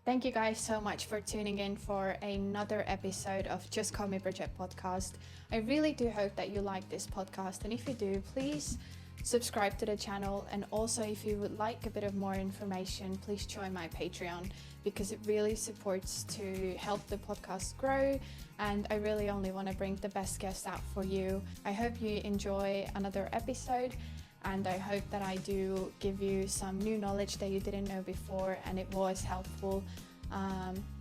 Thank you guys so much for tuning in for another episode of Just Call Me Bridget podcast. I really do hope that you like this podcast, and if you do, please subscribe to the channel, and also if you would like a bit of more information, please join my Patreon because it really supports to help the podcast grow, and I really only want to bring the best guests out for you. I hope you enjoy another episode, and I hope that I do give you some new knowledge that you didn't know before and it was helpful.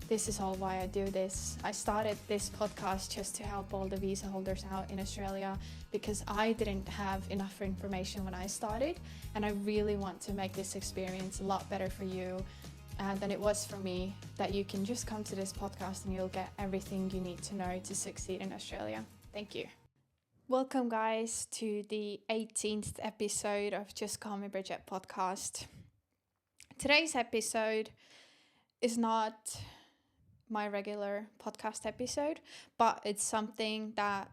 This is all why I do this. I started this podcast just to help all the visa holders out in Australia because I didn't have enough information when I started, and I really want to make this experience a lot better for you than it was for me, that you can just come to this podcast and you'll get everything you need to know to succeed in Australia. Thank you. Welcome guys to the 18th episode of Just Call Me Bridget podcast. Today's episode is not my regular podcast episode, but it's something that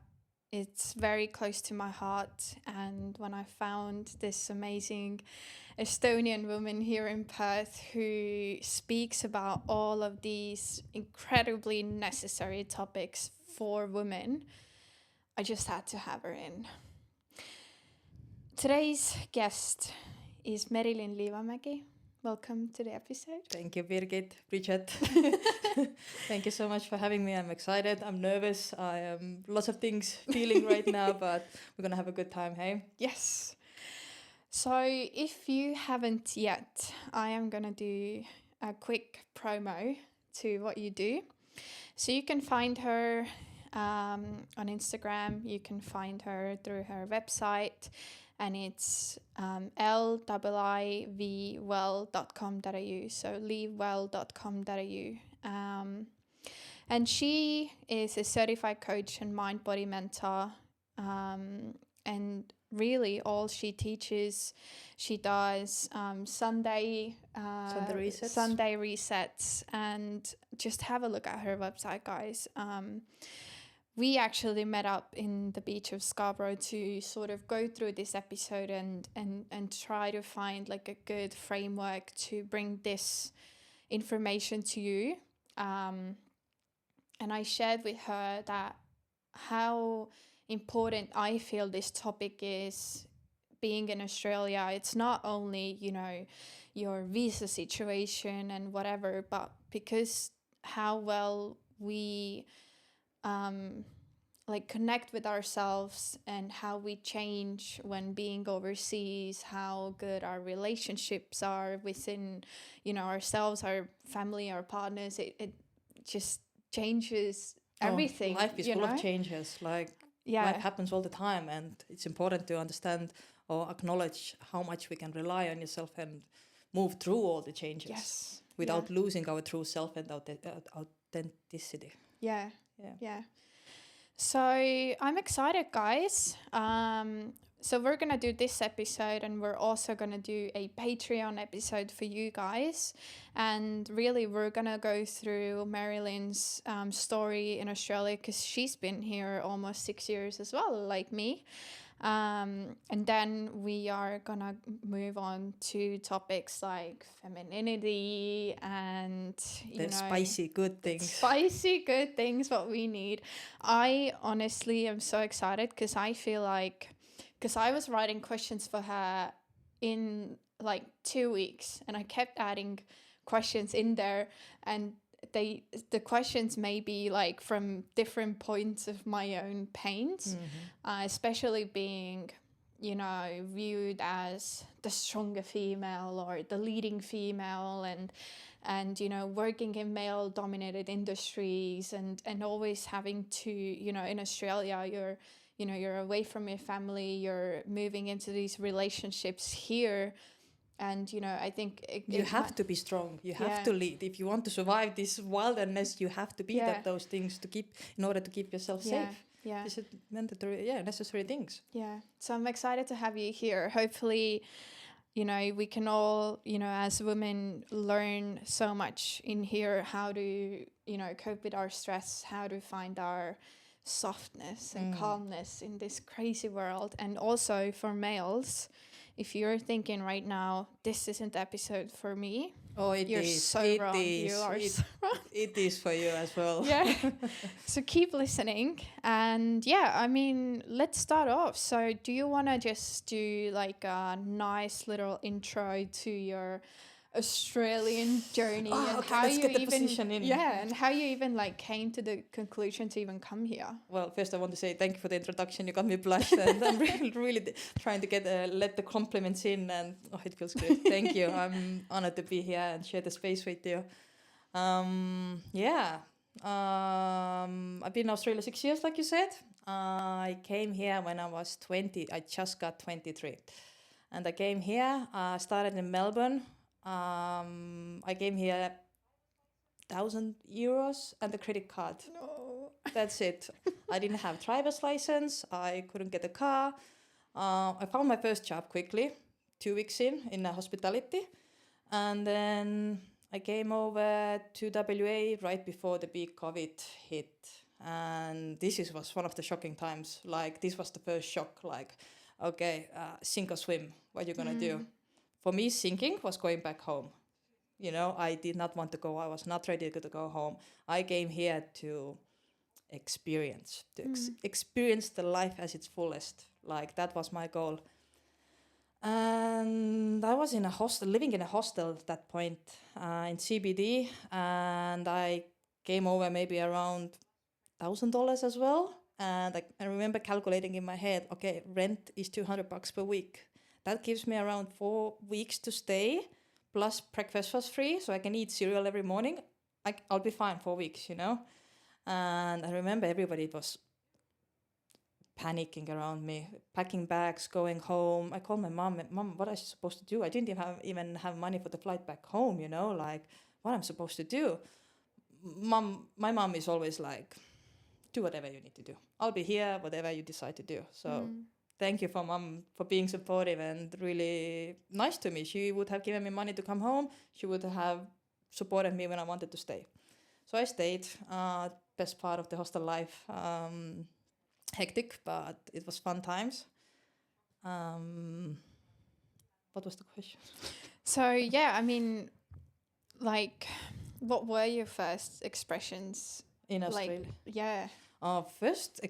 it's very close to my heart. And when I found this amazing Estonian woman here in Perth who speaks about all of these incredibly necessary topics for women, I just had to have her in. Today's guest is Merilin Liivamägi. Welcome to the episode. Thank you, Birgit, Bridget. Thank you so much for having me. I'm excited. I'm nervous. I am lots of things feeling right now, but we're going to have a good time, hey? Yes. So if you haven't yet, I am going to do a quick promo to what you do. So you can find her on Instagram. You can find her through her website, and it's liivwell.com.au, so liivwell.com.au. And she is a certified coach and mind-body mentor, and really all she teaches, she does Sunday resets, and just have a look at her website, guys. We actually met up in the beach of Scarborough to sort of go through this episode and try to find like a good framework to bring this information to you. And I shared with her that how important I feel this topic is being in Australia. It's not only, you know, your visa situation and whatever, but because how well we connect with ourselves and how we change when being overseas, how good our relationships are within, you know, ourselves, our family, our partners. It just changes everything. Life is full of changes. Life happens all the time, and it's important to understand or acknowledge how much we can rely on yourself and move through all the changes without losing our true self and authenticity. Yeah. So I'm excited, guys. So we're going to do this episode, and we're also going to do a Patreon episode for you guys. And really, we're going to go through Merilin's story in Australia, because she's been here almost 6 years as well, like me. And then we are going to move on to topics like femininity and, spicy good things. Spicy good things, what we need. I honestly am so excited because I feel like, because I was writing questions for her in like 2 weeks, and I kept adding questions in there, and the questions may be like from different points of my own pains, especially being, you know, viewed as the stronger female or the leading female, and you know, working in male dominated industries, and always having to, you know, in Australia you're away from your family, you're moving into these relationships here. And, you know, I think you have to be strong. You have to lead. If you want to survive this wilderness, you have to be those things in order to keep yourself safe. Yeah. These are mandatory, necessary things. Yeah. So I'm excited to have you here. Hopefully, you know, we can all, you know, as women learn so much in here, how to, you know, cope with our stress, how to find our softness and calmness in this crazy world. And also for males, if you're thinking right now, this isn't the episode for me, you're so wrong. You are so wrong. It is for you as well. Yeah. So keep listening. And yeah, I mean, let's start off. So do you want to just do like a nice little intro to your Australian journey and how you even like came to the conclusion to even come here? Well, first I want to say thank you for the introduction. You got me blushed, and I'm really trying to let the compliments in, and it feels good. Thank you. I'm honored to be here and share the space with you. I've been in Australia 6 years, like you said. I came here when I was 20. I just got 23, and I came here. Started in Melbourne. I came here €1,000 and a credit card. No. That's it. I didn't have driver's license. I couldn't get a car. I found my first job quickly, 2 weeks in hospitality. And then I came over to WA right before the big COVID hit. And was one of the shocking times. Like, this was the first shock. Like, okay, sink or swim. What are you going to do? For me, sinking was going back home. You know, I did not want to go. I was not ready to go home. I came here to experience the life as its fullest. Like, that was my goal. And I was in a hostel, living in a hostel at that point in CBD. And I came over maybe around $1,000 as well. And I remember calculating in my head, okay, rent is $200 per week. That gives me around 4 weeks to stay, plus breakfast was free, so I can eat cereal every morning. I'll be fine 4 weeks, you know? And I remember everybody was panicking around me, packing bags, going home. I called my mom, what am I supposed to do? I didn't even have money for the flight back home, you know? Like, what am I supposed to do? My mom is always like, do whatever you need to do. I'll be here, whatever you decide to do. So... Thank you for mom for being supportive and really nice to me. She would have given me money to come home. She would have supported me when I wanted to stay. So I stayed. Best part of the hostel life. Hectic, but it was fun times. What was the question? So yeah, I mean, like, what were your first expressions in Australia? Like, yeah. First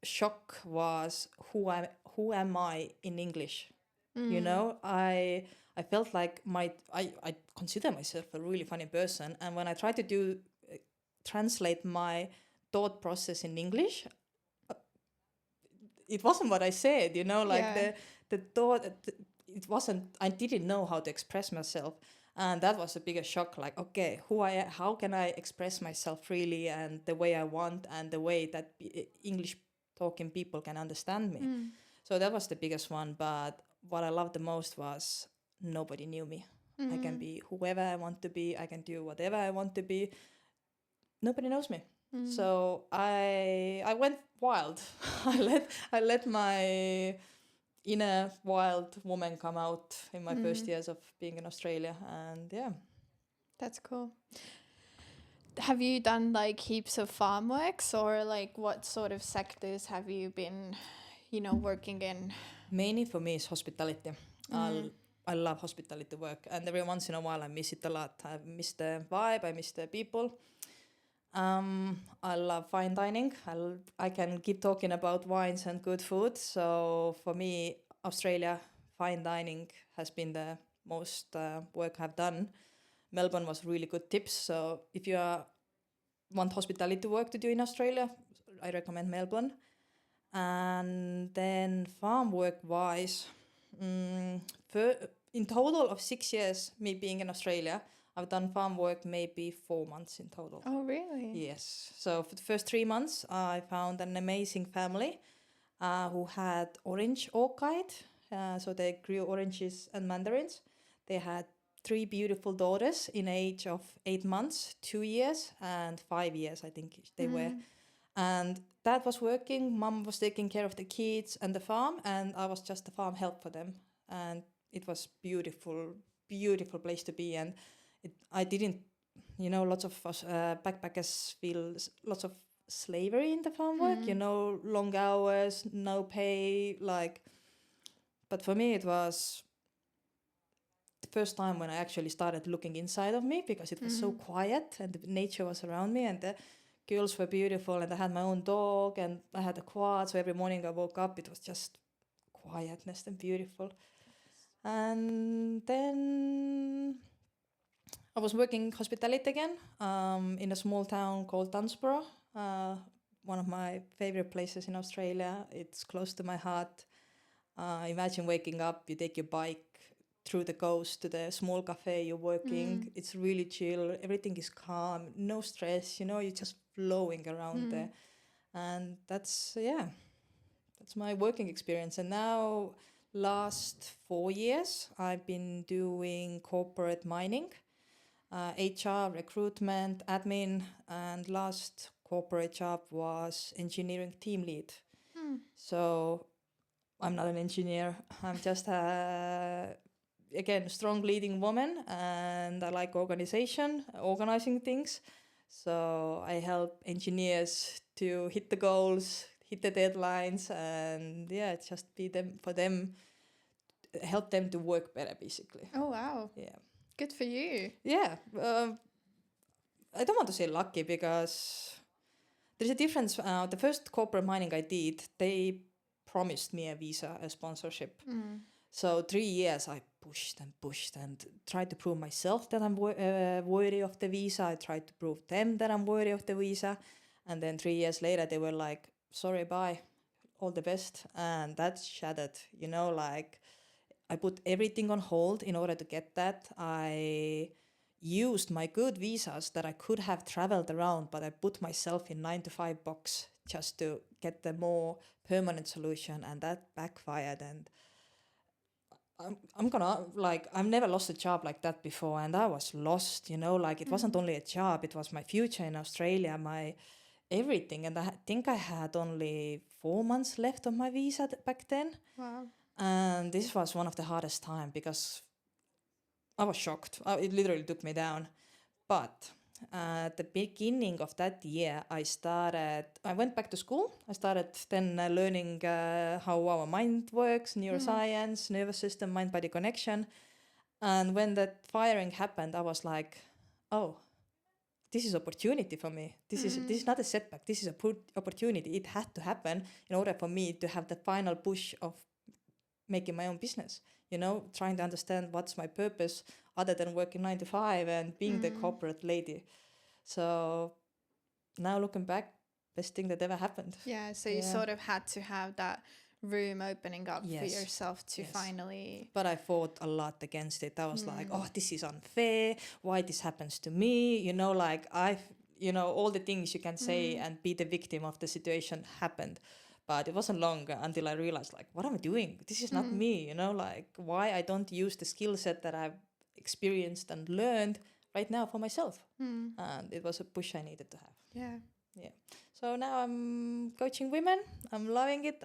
shock was who am I in English? You know, I felt like I consider myself a really funny person, and when I tried to translate my thought process in English, it wasn't what I said, you know, like the thought, it wasn't, I didn't know how to express myself. And that was a bigger shock, like, okay, how can I express myself freely and the way I want and the way that English talking people can understand me. So that was the biggest one. But what I loved the most was nobody knew me. I can be whoever I want to be. I can do whatever I want to be. Nobody knows me. So I went wild. I let my inner wild woman come out in my first years of being in Australia, and yeah. That's cool. Have you done like heaps of farm works, or like what sort of sectors have you been, working in? Mainly for me is hospitality. I love hospitality work, and every once in a while I miss it a lot. I miss the vibe, I miss the people. I love fine dining. I can keep talking about wines and good food. So for me, Australia, fine dining has been the most work I've done. Melbourne was really good tips. So if you want hospitality work to do in Australia, I recommend Melbourne. And then farm work wise, in total of 6 years, me being in Australia, I've done farm work maybe 4 months in total. Oh, really? Yes. So for the first 3 months, I found an amazing family who had orange orchid. So they grew oranges and mandarins. They had 3 beautiful daughters in age of 8 months, 2 years, and 5 years, I think they were. And dad was working, mom was taking care of the kids and the farm, and I was just the farm help for them. And it was beautiful, beautiful place to be. And I didn't, lots of us backpackers feel lots of slavery in the farm work, long hours, no pay, but for me it was the first time when I actually started looking inside of me, because it was so quiet and the nature was around me and the girls were beautiful and I had my own dog and I had a quad. So every morning I woke up, it was just quietness and beautiful. And then I was working hospitality again in a small town called Dunsborough, one of my favorite places in Australia. It's close to my heart. Imagine waking up, you take your bike through the coast to the small cafe you're working. It's really chill, everything is calm, no stress, you're just flowing around there. And that's my working experience. And now last 4 years I've been doing corporate mining, HR, recruitment, admin, and last corporate job was engineering team lead. So I'm not an engineer. I'm just again, strong leading woman, and I like organizing things. So I help engineers to hit the goals, hit the deadlines, and just be them for them, help them to work better, basically. Oh, wow. Yeah. Good for you. Yeah. I don't want to say lucky because there's a difference. The first corporate mining I did, they promised me a visa, a sponsorship. So 3 years I pushed and tried to prove myself that I'm worthy of the visa. I tried to prove them that I'm worthy of the visa. And then 3 years later, they were like, sorry, bye, all the best. And that shattered, like I put everything on hold in order to get that. I used my good visas that I could have traveled around, but I put myself in 9-to-5 box just to get the more permanent solution, and that backfired. And I've never lost a job like that before, and I was lost, like it wasn't only a job, it was my future in Australia, my everything. And I think I had only 4 months left of my visa back then. Wow. And this was one of the hardest time because I was shocked. It literally took me down. But at the beginning of that year, I went back to school. I started then learning how our mind works, neuroscience, nervous system, mind-body connection. And when that firing happened, I was like, oh, this is opportunity for me. This is not a setback. This is a opportunity. It had to happen in order for me to have the final push of making my own business, trying to understand what's my purpose other than working 9-to-5 and being the corporate lady. So now looking back, best thing that ever happened. Yeah, so you sort of had to have that room opening up for yourself to finally... But I fought a lot against it. I was like, oh, this is unfair. Why this happens to me? All the things you can say and be the victim of the situation happened. But it wasn't long until I realized, like, what am I doing? This is not me, like why I don't use the skill set that I've experienced and learned right now for myself. And it was a push I needed to have. Yeah. Yeah. So now I'm coaching women. I'm loving it.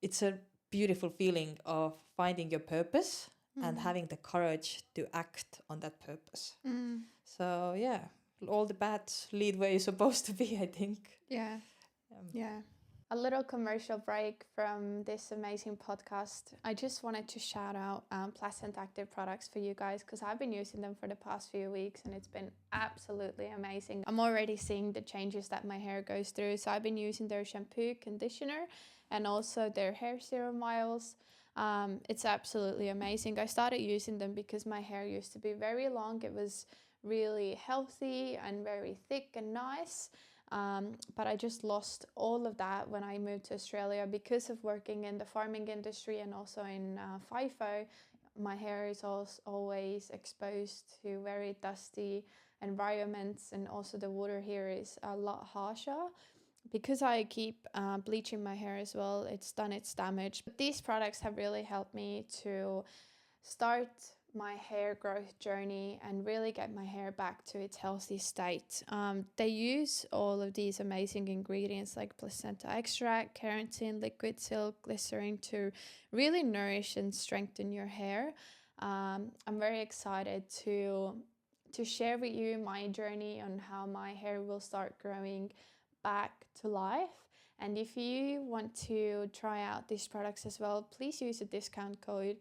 It's a beautiful feeling of finding your purpose and having the courage to act on that purpose. So yeah, all the paths lead where you're supposed to be, I think. Yeah. Yeah. A little commercial break from this amazing podcast. I just wanted to shout out Pleasant Active products for you guys because I've been using them for the past few weeks and it's been absolutely amazing. I'm already seeing the changes that my hair goes through. So I've been using their shampoo, conditioner, and also their hair serum oils. It's absolutely amazing. I started using them because my hair used to be very long. It was really healthy and very thick and nice. But I just lost all of that when I moved to Australia because of working in the farming industry and also in FIFO. My hair is always exposed to very dusty environments, and also the water here is a lot harsher. Because I keep bleaching my hair as well, it's done its damage. But these products have really helped me to start my hair growth journey and really get my hair back to its healthy state. They use all of these amazing ingredients like placenta extract, keratin, liquid silk, glycerin to really nourish and strengthen your hair. I'm very excited to share with you my journey on how my hair will start growing back to life. And if you want to try out these products as well, please use a discount code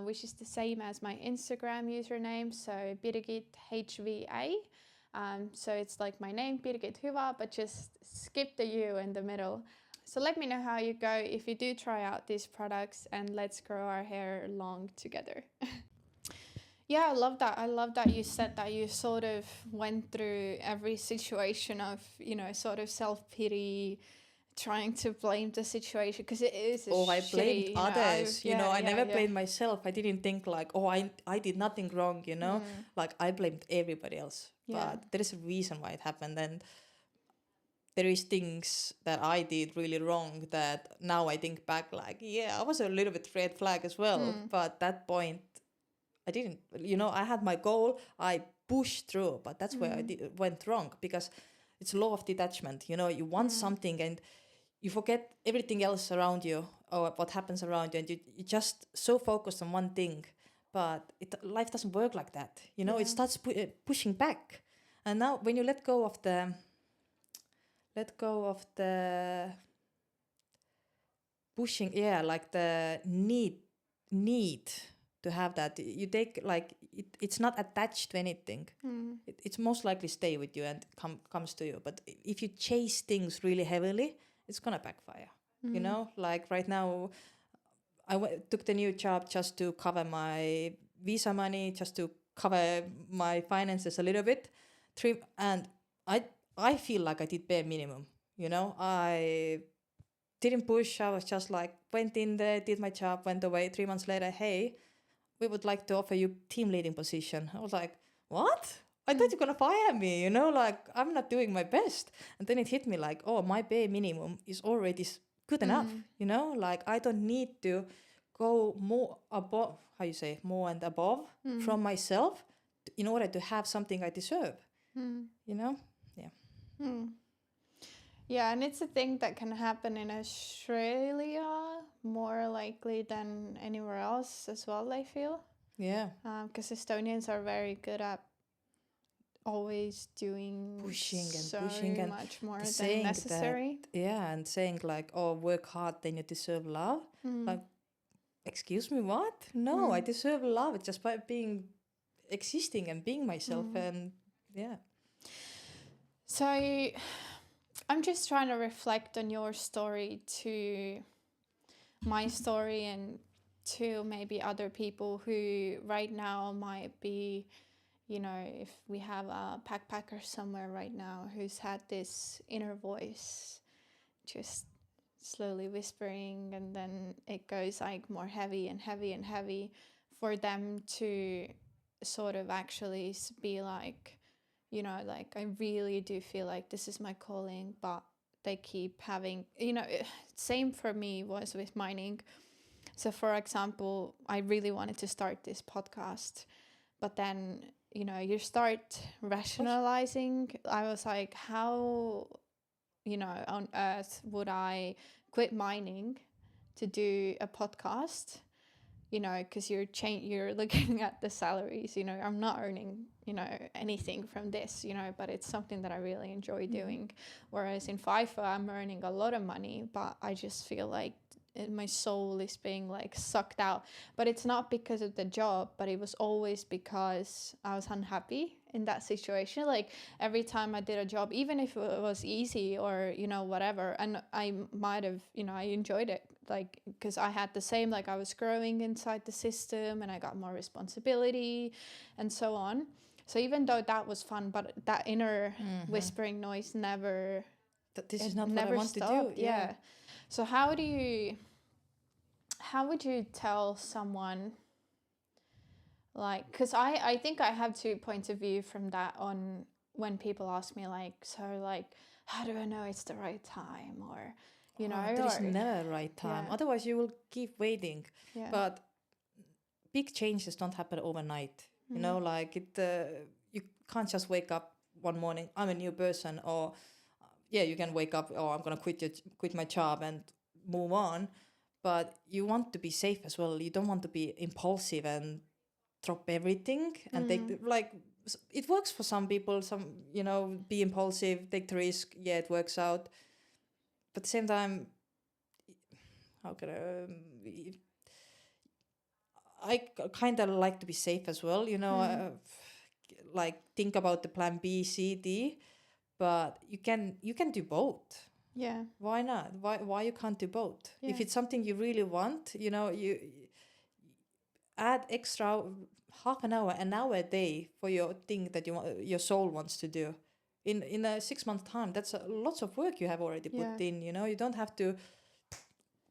which is the same as my Instagram username, so Birgit HVA. So it's like my name, Birgit Hyvä, but just skip the U in the middle. So let me know how you go if you do try out these products, and let's grow our hair long together. Yeah, I love that. I love that you said that you sort of went through every situation of, sort of self-pity, trying to blame the situation, because it is I blamed others. I never blamed myself. I didn't think like, I did nothing wrong, like I blamed everybody else. But there is a reason why it happened, and there is things that I did really wrong that now I think back like, I was a little bit red flag as well. But at that point, I didn't, I had my goal, I pushed through, but that's where I went wrong, because it's law of detachment. You want something and you forget everything else around you or what happens around you, and you just so focused on one thing. But life doesn't work like that. It starts pushing back. And now when you let go of the pushing, like the need to have that, you take like it's not attached to anything. It's most likely stay with you and comes to you. But if you chase things really heavily, it's gonna backfire. Like right now I took the new job just to cover my visa money, just to cover my finances a little bit, and I feel like I did bare minimum. I didn't push. I was just like went in there, did my job, went away. 3 months later, hey, we would like to offer you team leading position. I was like, what? I thought you're gonna fire me, like I'm not doing my best. And then it hit me like, my bare minimum is already good enough, like I don't need to go more above, more and above from myself in order to have something I deserve, Yeah, and it's a thing that can happen in Australia more likely than anywhere else as well, I feel. Yeah. Because Estonians are very good at always doing pushing and much more than necessary. And saying like, work hard, then you deserve love. Like, excuse me, what? No, I deserve love just by existing and being myself. And So I'm just trying to reflect on your story to my story and to maybe other people who right now might be, if we have a backpacker somewhere right now who's had this inner voice just slowly whispering, and then it goes like more heavy and heavy and heavy, for them to sort of actually be like, like I really do feel like this is my calling, but they keep having, same for me was with mining. So for example, I really wanted to start this podcast, but then you start rationalizing. I was like, how on earth would I quit mining to do a podcast? Because you're looking at the salaries. I'm not earning anything from this, but it's something that I really enjoy doing. Whereas in FIFA I'm earning a lot of money, but I just feel like my soul is being like sucked out. But it's not because of the job, but it was always because I was unhappy in that situation. Like every time I did a job, even if it was easy or whatever, and I might have I enjoyed it, like because I had the same, like I was growing inside the system and I got more responsibility and so on. So even though that was fun, but that inner whispering noise never this is not what I want stopped. To do. Yeah. So how would you tell someone, like, because I think I have 2 points of view from that on when people ask me like, so like, how do I know it's the right time, or there is never a right time. Otherwise you will keep waiting. But big changes don't happen overnight. Like it you can't just wake up one morning, I'm a new person, or you can wake up, I'm gonna quit my job and move on. But you want to be safe as well. You don't want to be impulsive and drop everything and take like it works for some people. Some be impulsive, take the risk. It works out. But at the same time, how can I kind of like to be safe as well, you know, like think about the plan B, C, D, but you can do both. Yeah. Why not? Why you can't do both? Yeah. If it's something you really want, you know, you add extra half an hour a day for your thing that your soul wants to do. In a 6 month time, that's lots of work you have already put in, you know. You don't have to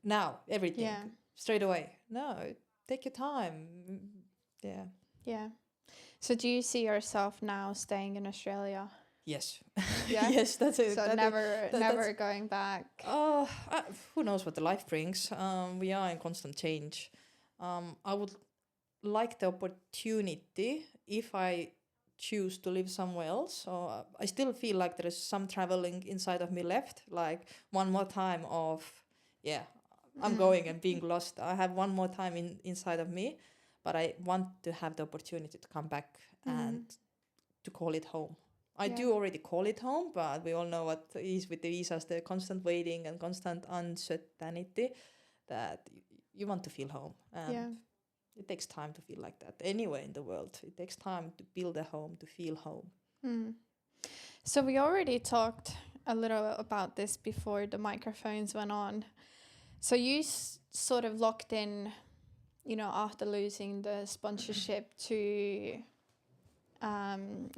now everything straight away. No, take your time. Yeah. So do you see yourself now staying in Australia? Yes. Yeah. Yes, that's it. So never going back. Who knows what the life brings. We are in constant change. I would like the opportunity if I choose to live somewhere else. So I still feel like there is some traveling inside of me left, like one more time of I'm going and being lost. I have one more time inside of me, but I want to have the opportunity to come back and to call it home. I do already call it home, but we all know what is with the visas, the constant waiting and constant uncertainty, that you want to feel home. And it takes time to feel like that anywhere in the world. It takes time to build a home, to feel home. So we already talked a little about this before the microphones went on. So you sort of locked in, you know, after losing the sponsorship to, you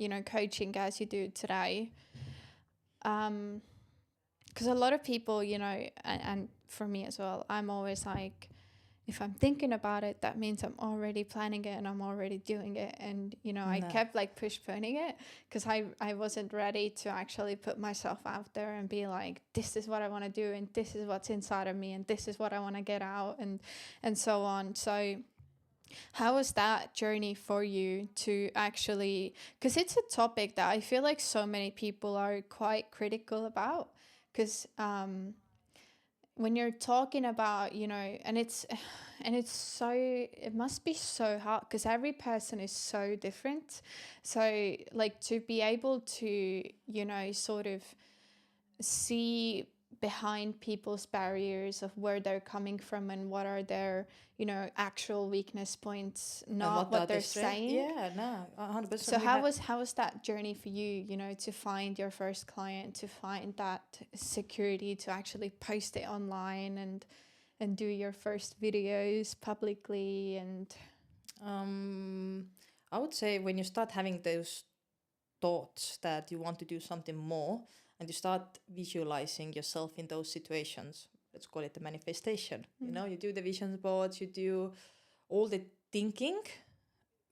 know, coaching as you do today. Because a lot of people, you know, and for me as well, I'm always like, if I'm thinking about it, that means I'm already planning it and I'm already doing it. And, you know, I kept like postponing it because I wasn't ready to actually put myself out there and be like, this is what I want to do and this is what's inside of me and this is what I want to get out and so on. So how was that journey for you to actually, because it's a topic that I feel like so many people are quite critical about, because when you're talking about, you know, and it's so, it must be so hard because every person is so different. So like to be able to, you know, sort of see behind people's barriers of where they're coming from and what are their, you know, actual weakness points, not what they're saying. Yeah, no, 100%. So how was that journey for you, you know, to find your first client, to find that security to actually post it online and do your first videos publicly? And I would say when you start having those thoughts that you want to do something more and you start visualizing yourself in those situations, let's call it the manifestation. You know, you do the vision boards, you do all the thinking,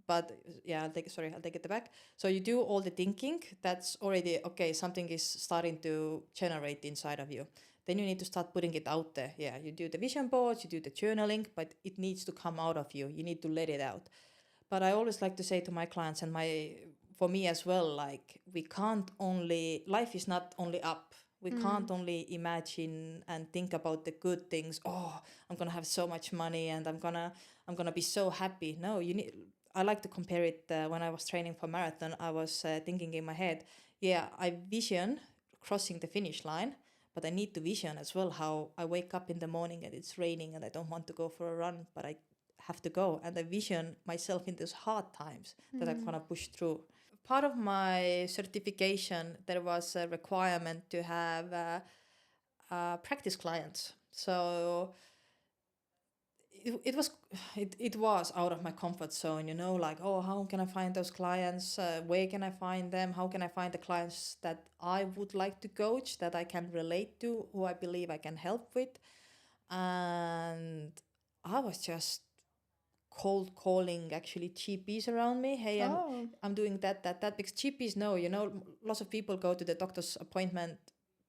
but I'll take it back. So you do all the thinking, that's already okay, something is starting to generate inside of you. Then you need to start putting it out there. Yeah, you do the vision boards, you do the journaling, but it needs to come out of you. You need to let it out. But I always like to say to my clients and for me as well, like life is not only up. We can't only imagine and think about the good things. Oh, I'm gonna have so much money and I'm gonna be so happy. No, I like to compare it when I was training for marathon. I was thinking in my head, I vision crossing the finish line, but I need to vision as well how I wake up in the morning and it's raining and I don't want to go for a run, but I have to go, and I vision myself in those hard times that I'm gonna push through. Part of my certification, there was a requirement to have practice clients. So it was out of my comfort zone, you know, like, oh, how can I find those clients? Where can I find them? How can I find the clients that I would like to coach, that I can relate to, who I believe I can help with? And I was just cold calling actually GPs around me. Hey, I'm doing that, because GPs know, you know, lots of people go to the doctor's appointment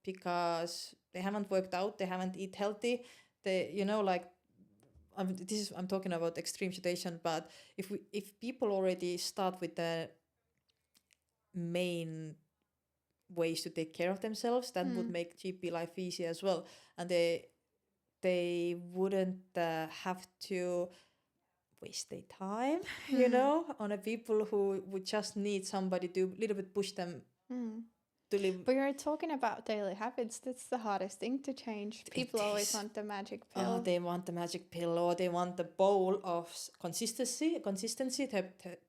because they haven't worked out, they haven't eat healthy, they, you know, like, I'm talking about extreme situation, but if people already start with the main ways to take care of themselves, that would make GP life easy as well, and they wouldn't have to waste their time, you know, on a people who would just need somebody to a little bit push them to live. But you're talking about daily habits. That's the hardest thing to change. People always want the magic pill. Oh, they want the magic pill, or they want the bowl of consistency,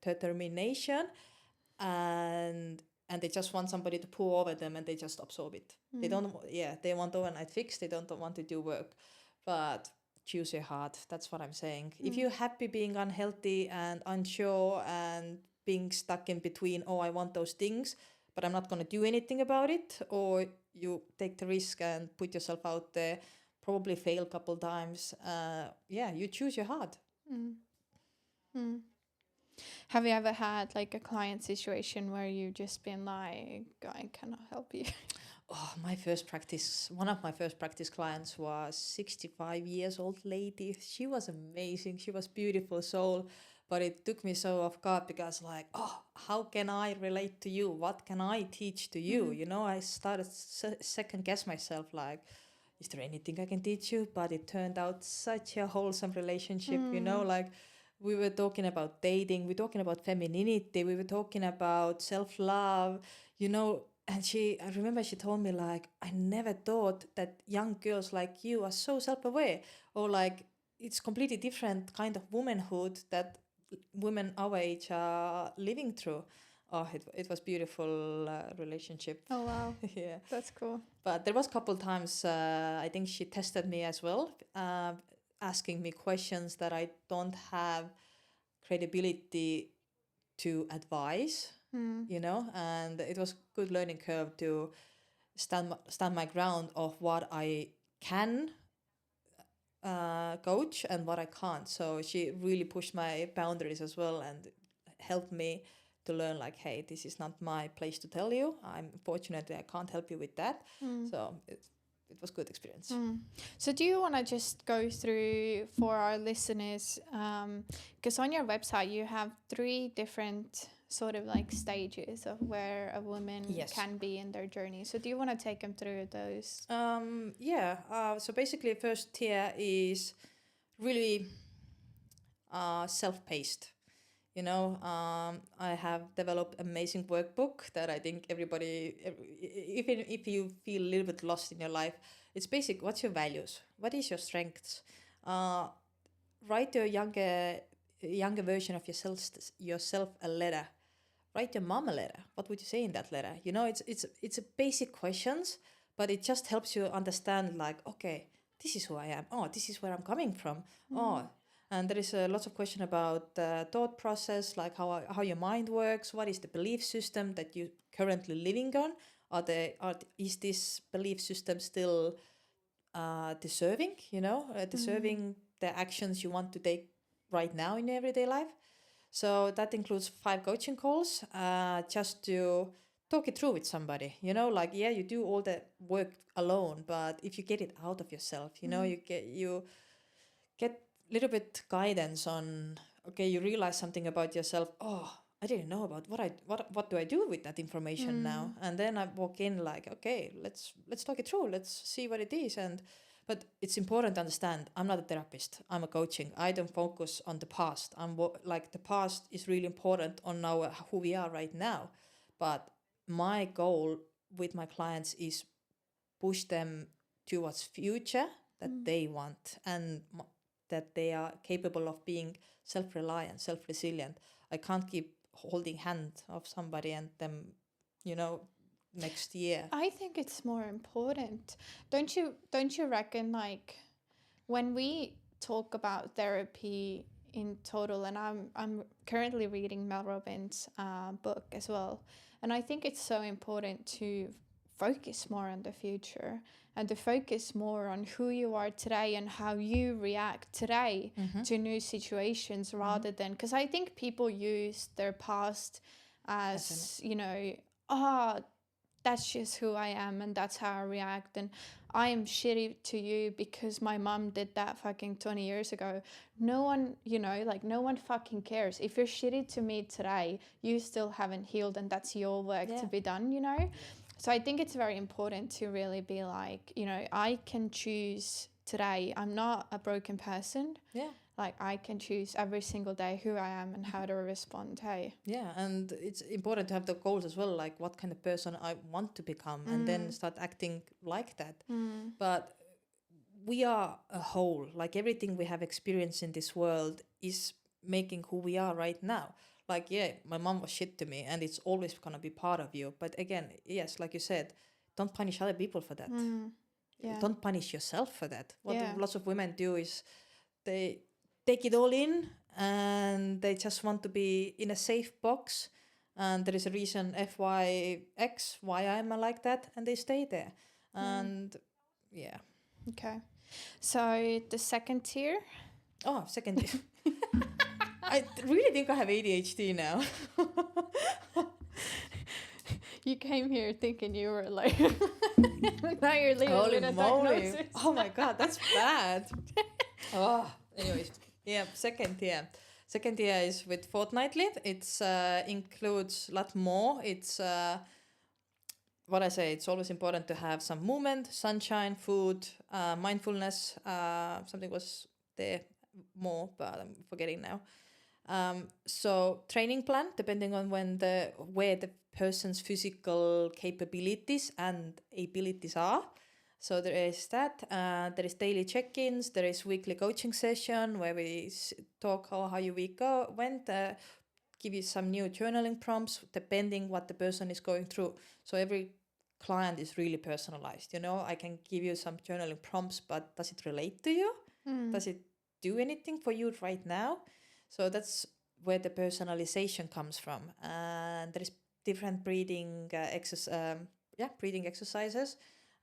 determination, and they just want somebody to pour over them and they just absorb it. They don't. They want overnight fix. They don't want to do work, but choose your heart. That's what I'm saying. If you're happy being unhealthy and unsure and being stuck in between, oh, I want those things, but I'm not going to do anything about it, or you take the risk and put yourself out there, probably fail a couple times. You choose your heart. Have you ever had like a client situation where you just been like, I cannot help you? Oh, one of my first practice clients was 65 years old lady. She was amazing. She was beautiful soul, but it took me so off guard because like, oh, how can I relate to you? What can I teach to you? You know, I started second guess myself like, is there anything I can teach you? But it turned out such a wholesome relationship, you know, like we were talking about dating, we were talking about femininity, we were talking about self-love, you know. And I remember she told me like, I never thought that young girls like you are so self-aware, or like it's completely different kind of womanhood that women our age are living through. Oh, it was beautiful relationship. Oh, wow. Yeah. That's cool. But there was a couple times, I think she tested me as well, asking me questions that I don't have credibility to advise. You know, and it was good learning curve to stand my ground of what I can coach and what I can't. So she really pushed my boundaries as well and helped me to learn like, hey, this is not my place to tell you. Unfortunately, I can't help you with that. So it was good experience. So do you want to just go through for our listeners, because on your website you have 3 different sort of like stages of where a woman can be in their journey. So do you want to take them through those? So basically first tier is really self-paced. You know, I have developed amazing workbook that I think everybody, even if you feel a little bit lost in your life, it's basic. What's your values? What is your strengths? Write your younger version of yourself a letter. Write your mom a letter. What would you say in that letter? You know, it's a basic questions, but it just helps you understand like, okay, this is who I am. Oh, this is where I'm coming from. Oh, and there is lots of question about thought process, like how your mind works. What is the belief system that you currently living on? Is this belief system still deserving? You know, deserving the actions you want to take right now in your everyday life. So that includes 5 coaching calls, just to talk it through with somebody. You know, like you do all the work alone, but if you get it out of yourself, you know, you get little bit guidance on, okay, you realize something about yourself. Oh, I didn't know about what do I do with that information now? And then I walk in like, okay, let's talk it through. Let's see what it is. But it's important to understand, I'm not a therapist. I'm a coaching. I don't focus on the past. The past is really important on who we are right now. But my goal with my clients is push them towards future that they want, and that they are capable of being self-reliant, self-resilient. I can't keep holding hand of somebody and them, you know, next year. I think it's more important. Don't you reckon, like when we talk about therapy in total, and I'm currently reading Mel Robbins' book as well, and I think it's so important to focus more on the future and to focus more on who you are today and how you react today to new situations, rather than, because I think people use their past as, you know, that's just who I am and that's how I react, and I am shitty to you because my mom did that fucking 20 years ago. No one, you know, like no one fucking cares. If you're shitty to me today, you still haven't healed, and that's your work to be done, you know? So I think it's very important to really be like, you know, I can choose today. I'm not a broken person. Yeah. like I can choose every single day who I am and how to respond. Hey. Yeah, and it's important to have the goals as well, like what kind of person I want to become, and then start acting like that. But we are a whole, like everything we have experienced in this world is making who we are right now. Like, yeah, my mom was shit to me and it's always gonna be part of you. But again, yes, like you said, don't punish other people for that. Yeah. Don't punish yourself for that. What Yeah. lots of women do is they take it all in and they just want to be in a safe box, and there is a reason FYX why I'm like that, and they stay there. And yeah. Okay. So the second tier. Oh, second tier. I really think I have ADHD now. You came here thinking you were like now you're leaving Holy with a moly. diagnosis. Oh my god, that's bad. Oh, anyways, yeah, second tier. Second tier is with fortnightly. It's includes a lot more. It's what I say. It's always important to have some movement, sunshine, food, mindfulness. Something was there more, but I'm forgetting now. So training plan depending on where the person's physical capabilities and abilities are. So there is that. There is daily check-ins. There is weekly coaching session where we talk how your week went. Give you some new journaling prompts depending what the person is going through. So every client is really personalized. You know, I can give you some journaling prompts, but does it relate to you? Does it do anything for you right now? So that's where the personalization comes from. And there is different breathing exercises,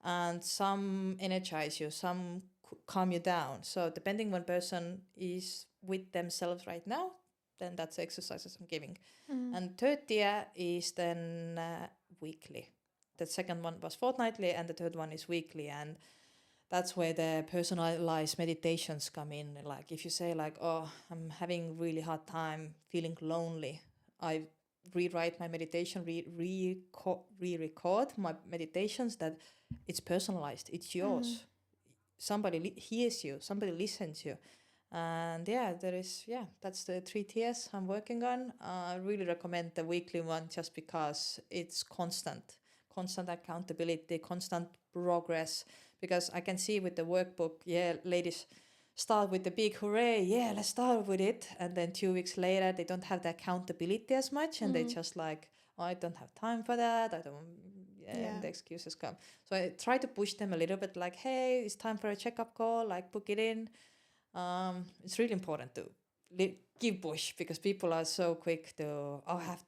and some energize you, some calm you down. So depending when person is with themselves right now, then that's the exercises I'm giving. And third tier is then weekly. The second one was fortnightly, and the third one is weekly. And that's where the personalized meditations come in. Like if you say like, oh, I'm having really hard time feeling lonely, I rewrite my meditation, re-record my meditations, that it's personalized, it's yours. Somebody hears you, somebody listens you. And yeah, that's the 3 tiers I'm working on. I really recommend the weekly one just because it's constant accountability, constant progress. Because I can see with the workbook, ladies start with the big hooray, let's start with it. And then 2 weeks later, they don't have the accountability as much. And they just like, oh, I don't have time for that. And the excuses come. So I try to push them a little bit like, hey, it's time for a checkup call, like book it in. It's really important to give push, because people are so quick to,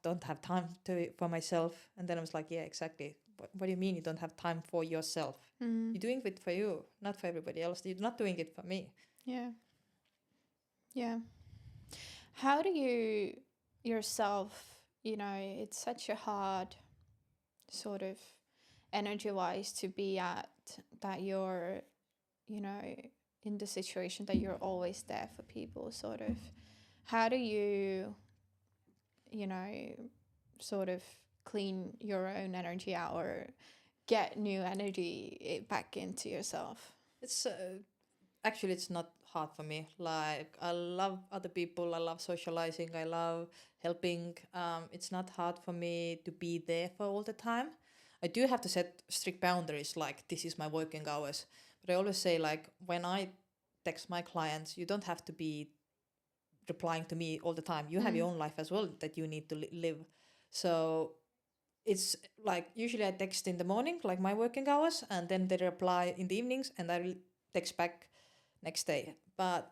don't have time for myself. And then I was like, yeah, exactly. What do you mean you don't have time for yourself? You're doing it for you, not for everybody else. You're not doing it for me. Yeah. How do you yourself, it's such a hard sort of energy-wise to be at that you're, in the situation that you're always there for people, sort of. How do you, sort of clean your own energy out or get new energy back into yourself? It's actually, it's not hard for me. Like, I love other people, I love socializing, I love helping. It's not hard for me to be there for all the time. I do have to set strict boundaries, like this is my working hours. But I always say, like, when I text my clients, you don't have to be replying to me all the time. You have your own life as well that you need to live. So it's like usually I text in the morning, like my working hours, and then they reply in the evenings, and I will text back next day. But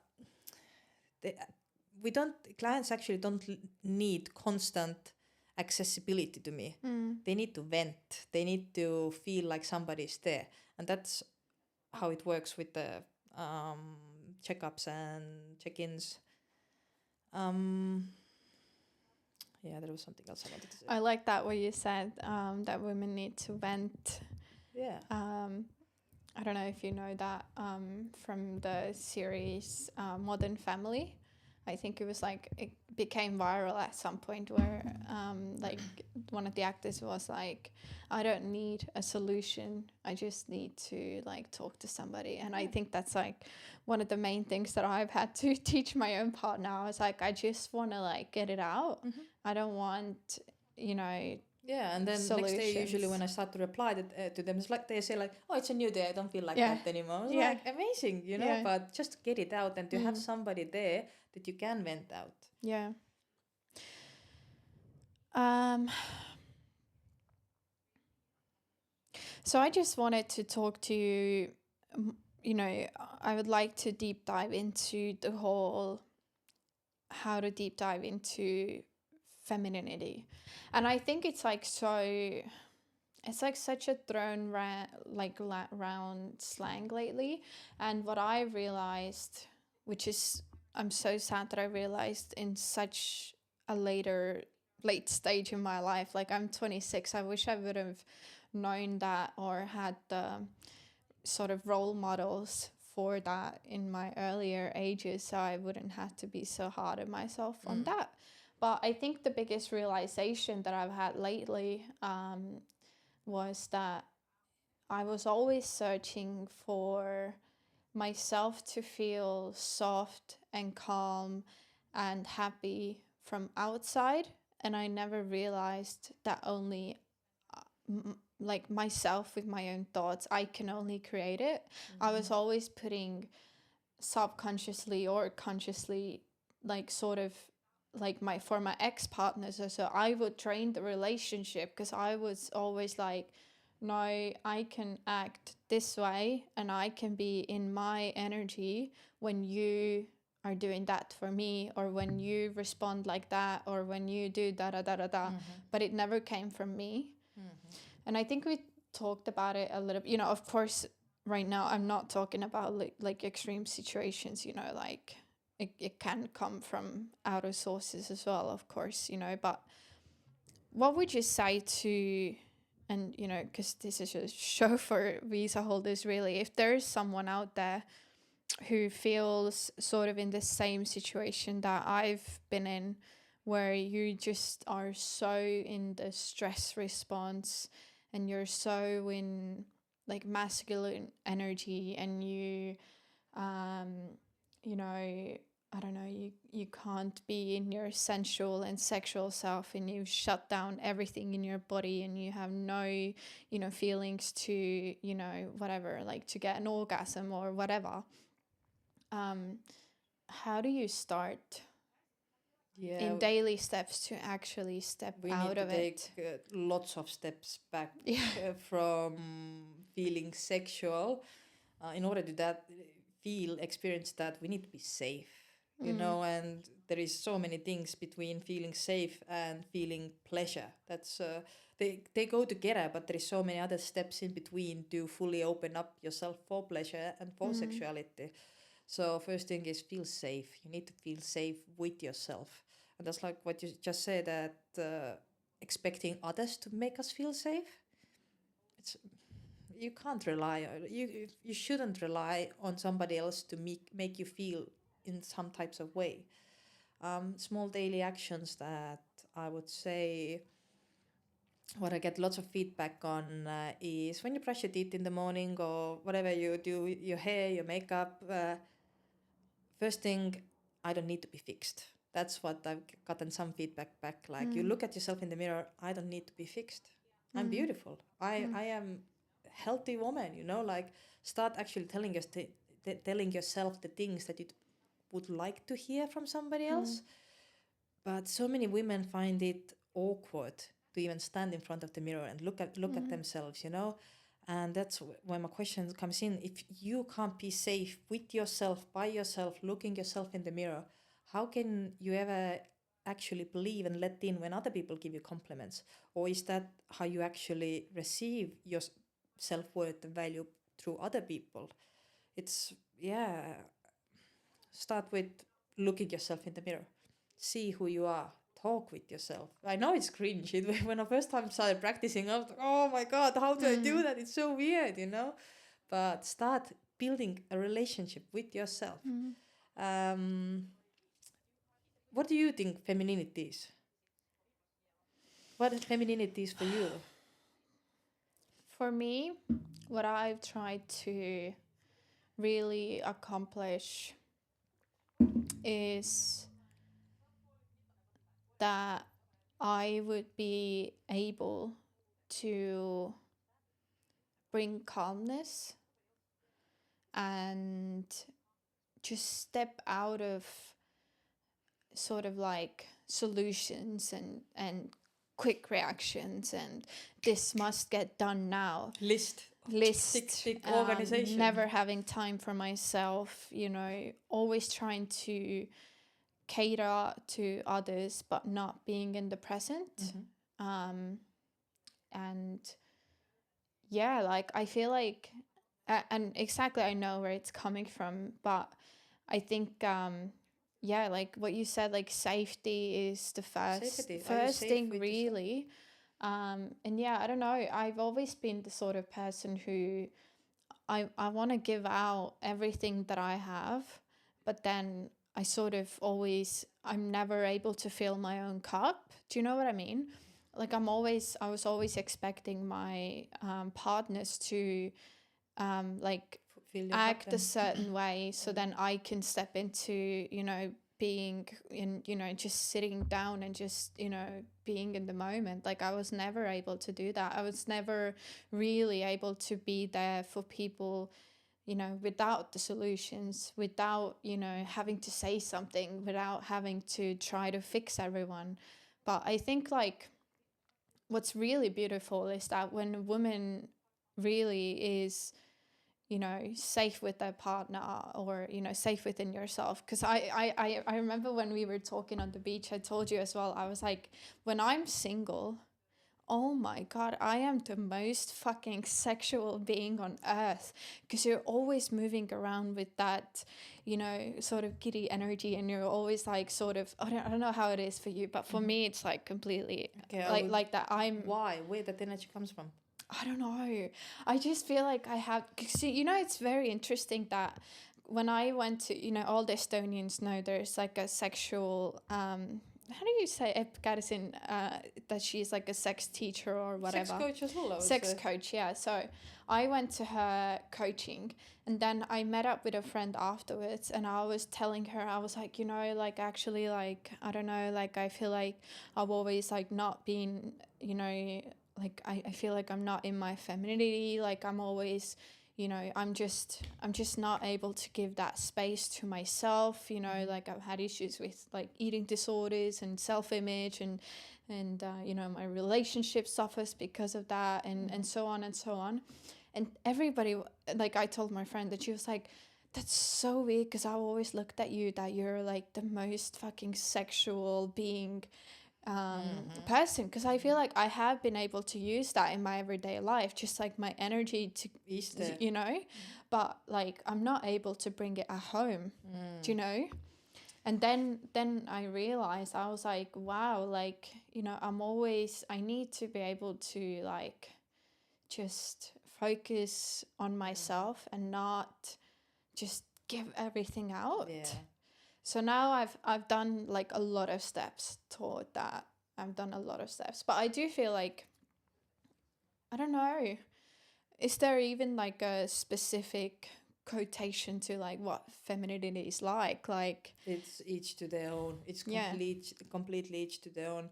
clients actually don't need constant accessibility to me. They need to vent. They need to feel like somebody's there. And that's how it works with the checkups and check-ins. There was something else I wanted to say. I like that what you said, that women need to vent. Yeah. I don't know if you know that from the series Modern Family. I think it was like it became viral at some point where like one of the actors was like, I don't need a solution, I just need to like talk to somebody. And I think that's like one of the main things that I've had to teach my own partner. I was like, I just want to like get it out. I don't want, you know, and then solutions. Next day usually when I start to reply to them, it's like they say like, oh, it's a new day, I don't feel like that anymore. It's like amazing, you know, but just to get it out and to have somebody there that you can vent out. So I just wanted to talk to you, you know, I would like to deep dive into the whole, how to deep dive into femininity. And I think it's like it's like such a thrown round slang lately. And what I realized, which is, I'm so sad that I realized in such a late stage in my life, like I'm 26, I wish I would have known that or had the sort of role models for that in my earlier ages, so I wouldn't have to be so hard on myself on that. But I think the biggest realization that I've had lately was that I was always searching for myself to feel soft and calm and happy from outside, and I never realized that only like myself with my own thoughts, I can only create it. I was always putting subconsciously or consciously, like sort of like for my ex-partners or so, I would drain the relationship because I was always like, no, I can act this way and I can be in my energy when you are doing that for me, or when you respond like that, or when you do da da da da da. But it never came from me. And I think we talked about it a little bit, you know, of course, right now I'm not talking about like extreme situations, you know, like it can come from outer sources as well, of course, you know. But what would you say to, and you know, because this is a show for visa holders really, if there's someone out there who feels sort of in the same situation that I've been in, where you just are so in the stress response and you're so in like masculine energy, and you you know, I don't know, you can't be in your sensual and sexual self, and you shut down everything in your body, and you have no, you know, feelings to, you know, whatever, like to get an orgasm or whatever. How do you start in daily steps to actually step out of it? We need to take lots of steps back from feeling sexual. In order to experience that, we need to be safe, you know, and there is so many things between feeling safe and feeling pleasure. That's they go together, but there is so many other steps in between to fully open up yourself for pleasure and for sexuality. So first thing is feel safe. You need to feel safe with yourself. And that's like what you just said, that expecting others to make us feel safe. You can't rely on, you shouldn't rely on somebody else to make you feel in some types of way. Small daily actions that I would say, what I get lots of feedback on is when you brush your teeth in the morning or whatever you do, your hair, your makeup. First thing, I don't need to be fixed. That's what I've gotten some feedback back. Like, you look at yourself in the mirror, I don't need to be fixed. I'm beautiful. I am a healthy woman, you know, like start actually telling yourself the things that you would like to hear from somebody else. But so many women find it awkward to even stand in front of the mirror and look at themselves, you know. And that's when my question comes in. If you can't be safe with yourself, by yourself, looking yourself in the mirror, how can you ever actually believe and let in when other people give you compliments? Or is that how you actually receive your self-worth and value through other people? It's, start with looking yourself in the mirror. See who you are. Talk with yourself. I know it's cringe. When I first time started practicing, I was like, oh my God, how do I do that? It's so weird, you know? But start building a relationship with yourself. what do you think femininity is? What femininity is for you? For me, what I've tried to really accomplish is that I would be able to bring calmness and just step out of sort of like solutions and quick reactions and this must get done now. List. Tick, organization. Never having time for myself, always trying to cater to others but not being in the present. And yeah, like I feel like and exactly I know where it's coming from, but I think like what you said, like safety is the first thing really. And yeah, I don't know, I've always been the sort of person who I want to give out everything that I have, but then I sort of I'm never able to fill my own cup. Do you know what I mean? Like I was always expecting my partners to like act a certain way, so then I can step into, being in, just sitting down and just, being in the moment. Like I was never able to do that. I was never really able to be there for people, without the solutions, without, having to say something, without having to try to fix everyone. But I think like what's really beautiful is that when a woman really is, safe with their partner or, safe within yourself. Because I remember when we were talking on the beach, I told you as well, I was like, when I'm single, oh my God, I am the most fucking sexual being on earth, because you're always moving around with that, sort of giddy energy, and you're always like sort of, I don't know how it is for you, but for me it's like completely like that. Where that energy comes from? I don't know. I just feel like I have, cause, it's very interesting that when I went to, all the Estonians know there's like a sexual, how do you say that she's like a sex teacher or whatever. Sex coach as well. Sex coach, yeah. So I went to her coaching, and then I met up with a friend afterwards, and I was telling her, I was like, like actually, like, I don't know, like I feel like I've always like not been, like I feel like I'm not in my femininity, like I'm always, I'm just not able to give that space to myself, like I've had issues with like eating disorders and self-image, and my relationship suffers because of that, and so on and so on. And everybody, like I told my friend that, she was like, that's so weird, because I always looked at you that you're like the most fucking sexual being person, because I feel like I have been able to use that in my everyday life, just like my energy to but like I'm not able to bring it at home. Do you know? And then I realized, I was like, wow, like, I need to be able to like just focus on myself and not just give everything out. So now I've done like a lot of steps toward that. But I do feel like, I don't know, is there even like a specific quotation to like what femininity is like? Like it's each to their own. It's completely each to their own.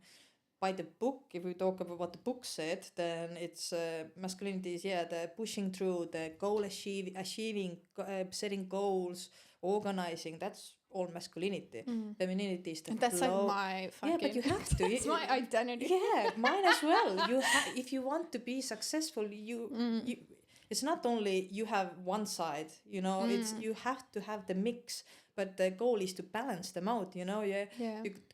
By the book, if we talk about what the book said, then it's masculinity is the pushing through, the goal achieving, setting goals, organizing. That's all masculinity. Femininity is the that's flow. Like my fucking, but you have to. That's my identity. Yeah, mine as well. If you want to be successful, you it's not only you have one side. It's you have to have the mix. But the goal is to balance them out. You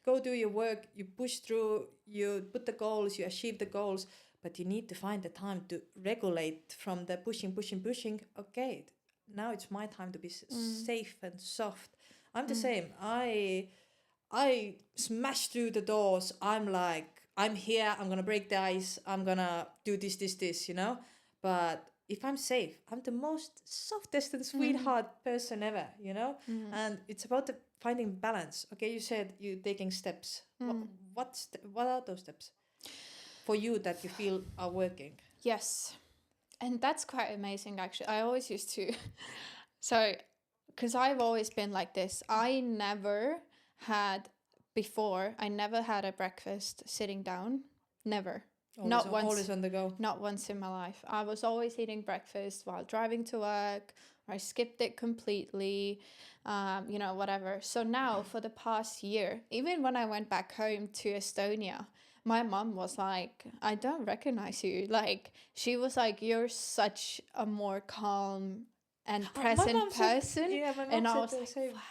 go do your work, you push through, you put the goals, you achieve the goals, but you need to find the time to regulate from the pushing. Okay, now it's my time to be safe and soft. I'm the same. I smash through the doors. I'm like, I'm here, I'm gonna break the ice, I'm gonna do this, but if I'm safe, I'm the most softest and sweetheart person ever, and it's about the finding balance. Okay, you said you taking steps. What are those steps for you that you feel are working? Yes, and that's quite amazing actually. I always used to so because I've always been like this. I never had a breakfast sitting down. Never. Not once. Always on the go. Not once in my life. I was always eating breakfast while driving to work, or I skipped it completely, whatever. So now for the past year, even when I went back home to Estonia, my mom was like, I don't recognize you. Like, she was like, you're such a more calm and present person. And I was like, wow.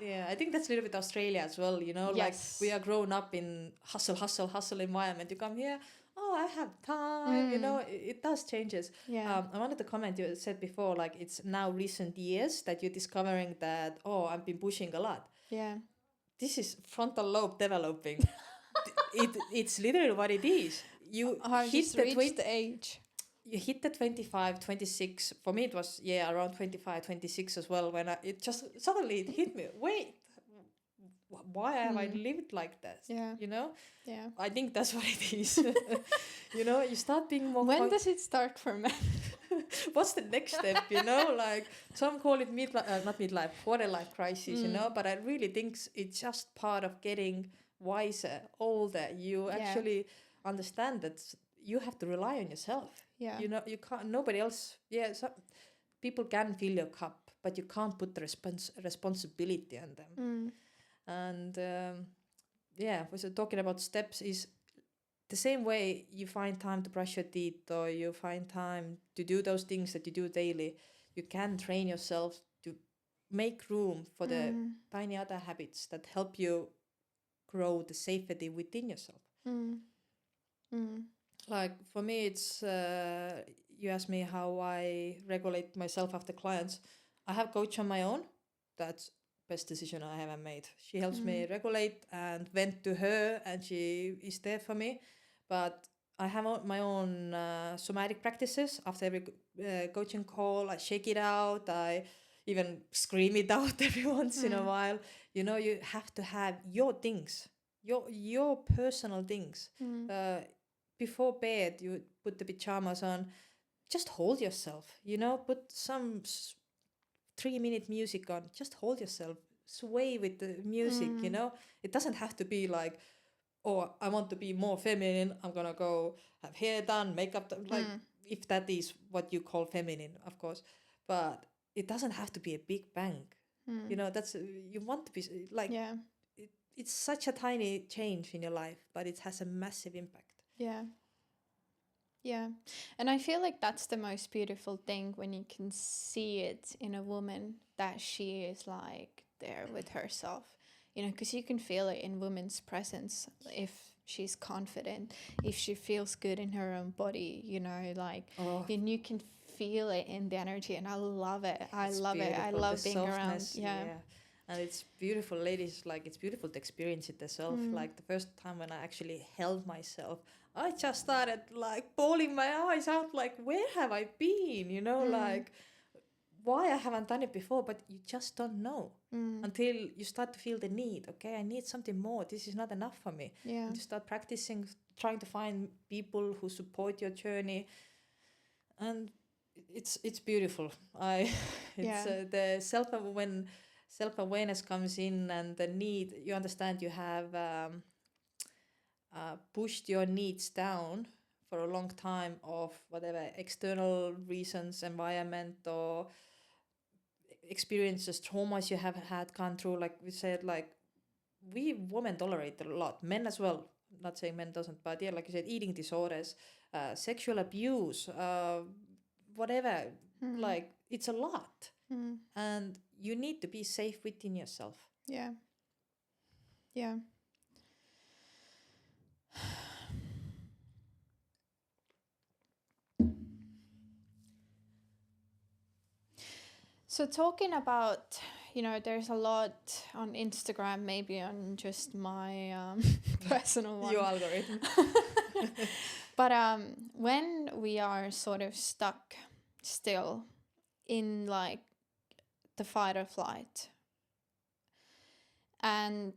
Yeah, I think that's a little bit Australia as well, like we are grown up in hustle environment. You come here, I have time, it does changes. Yeah. I wanted to comment, you said before, like it's now recent years that you're discovering that, I've been pushing a lot. Yeah. This is frontal lobe developing. It's literally what it is. You hit the age. You hit the 25, 26. For me, it was, around 25, 26 as well, when it just suddenly it hit me. Wait, why have I lived like that? Yeah. Yeah. I think that's what it is. You start being more... When does it start for men? What's the next step, Like, some call it quarter life crisis, but I really think it's just part of getting wiser, older. You actually understand that you have to rely on yourself. Yeah. You can't, nobody else. So people can fill your cup, but you can't put the responsibility on them. And so talking about steps is the same way you find time to brush your teeth, or you find time to do those things that you do daily. You can train yourself to make room for the tiny other habits that help you grow the safety within yourself. Like for me, it's you asked me how I regulate myself after clients. I have a coach on my own. That's best decision I ever made. She helps me regulate and vent to her, and she is there for me. But I have my own somatic practices. After every coaching call, I shake it out. I even scream it out every once in a while. You have to have your things, your personal things. Before bed, you put the pajamas on. Just hold yourself. Put some 3-minute music on. Just hold yourself. Sway with the music. It doesn't have to be like, I want to be more feminine. I'm gonna go have hair done, makeup done. Like if that is what you call feminine, of course. But it doesn't have to be a big bang. That's you want to be like. Yeah. It's such a tiny change in your life, but it has a massive impact. Yeah. And I feel like that's the most beautiful thing, when you can see it in a woman, that she is like there with herself, because you can feel it in women's presence. If she's confident, if she feels good in her own body, and you can feel it in the energy, and I love it. I love being around. Yeah. And it's beautiful, ladies, like it's beautiful to experience it yourself. Like the first time when I actually held myself, I just started like bawling my eyes out, like, where have I been? Like, why I haven't done it before, but you just don't know until you start to feel the need. Okay, I need something more. This is not enough for me. Yeah. And you start practicing, trying to find people who support your journey. And it's beautiful. The self-awareness comes in, and the need, you understand you have pushed your needs down for a long time of whatever external reasons, environment, or experiences, traumas you have gone through. Like we said, like we women tolerate a lot, men as well. Not saying men doesn't, but like you said, eating disorders, sexual abuse, whatever. Like it's a lot. And you need to be safe within yourself. Yeah. So talking about, there's a lot on Instagram, maybe on just my personal one. Your algorithm. But when we are sort of stuck still in like the fight or flight, and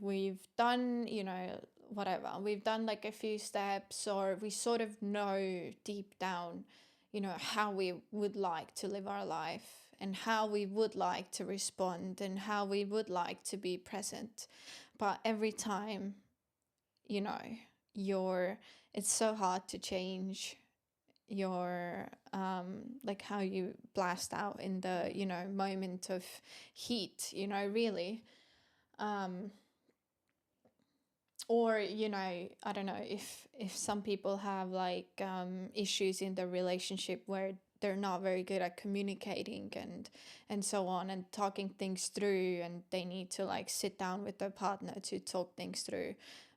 we've done whatever, we've done like a few steps, or we sort of know deep down how we would like to live our life and how we would like to respond and how we would like to be present. But every time it's so hard to change your like how you blast out in the moment of heat, really. Or I don't know if some people have like issues in the relationship where they're not very good at communicating and so on, and talking things through, and they need to like sit down with their partner to talk things through,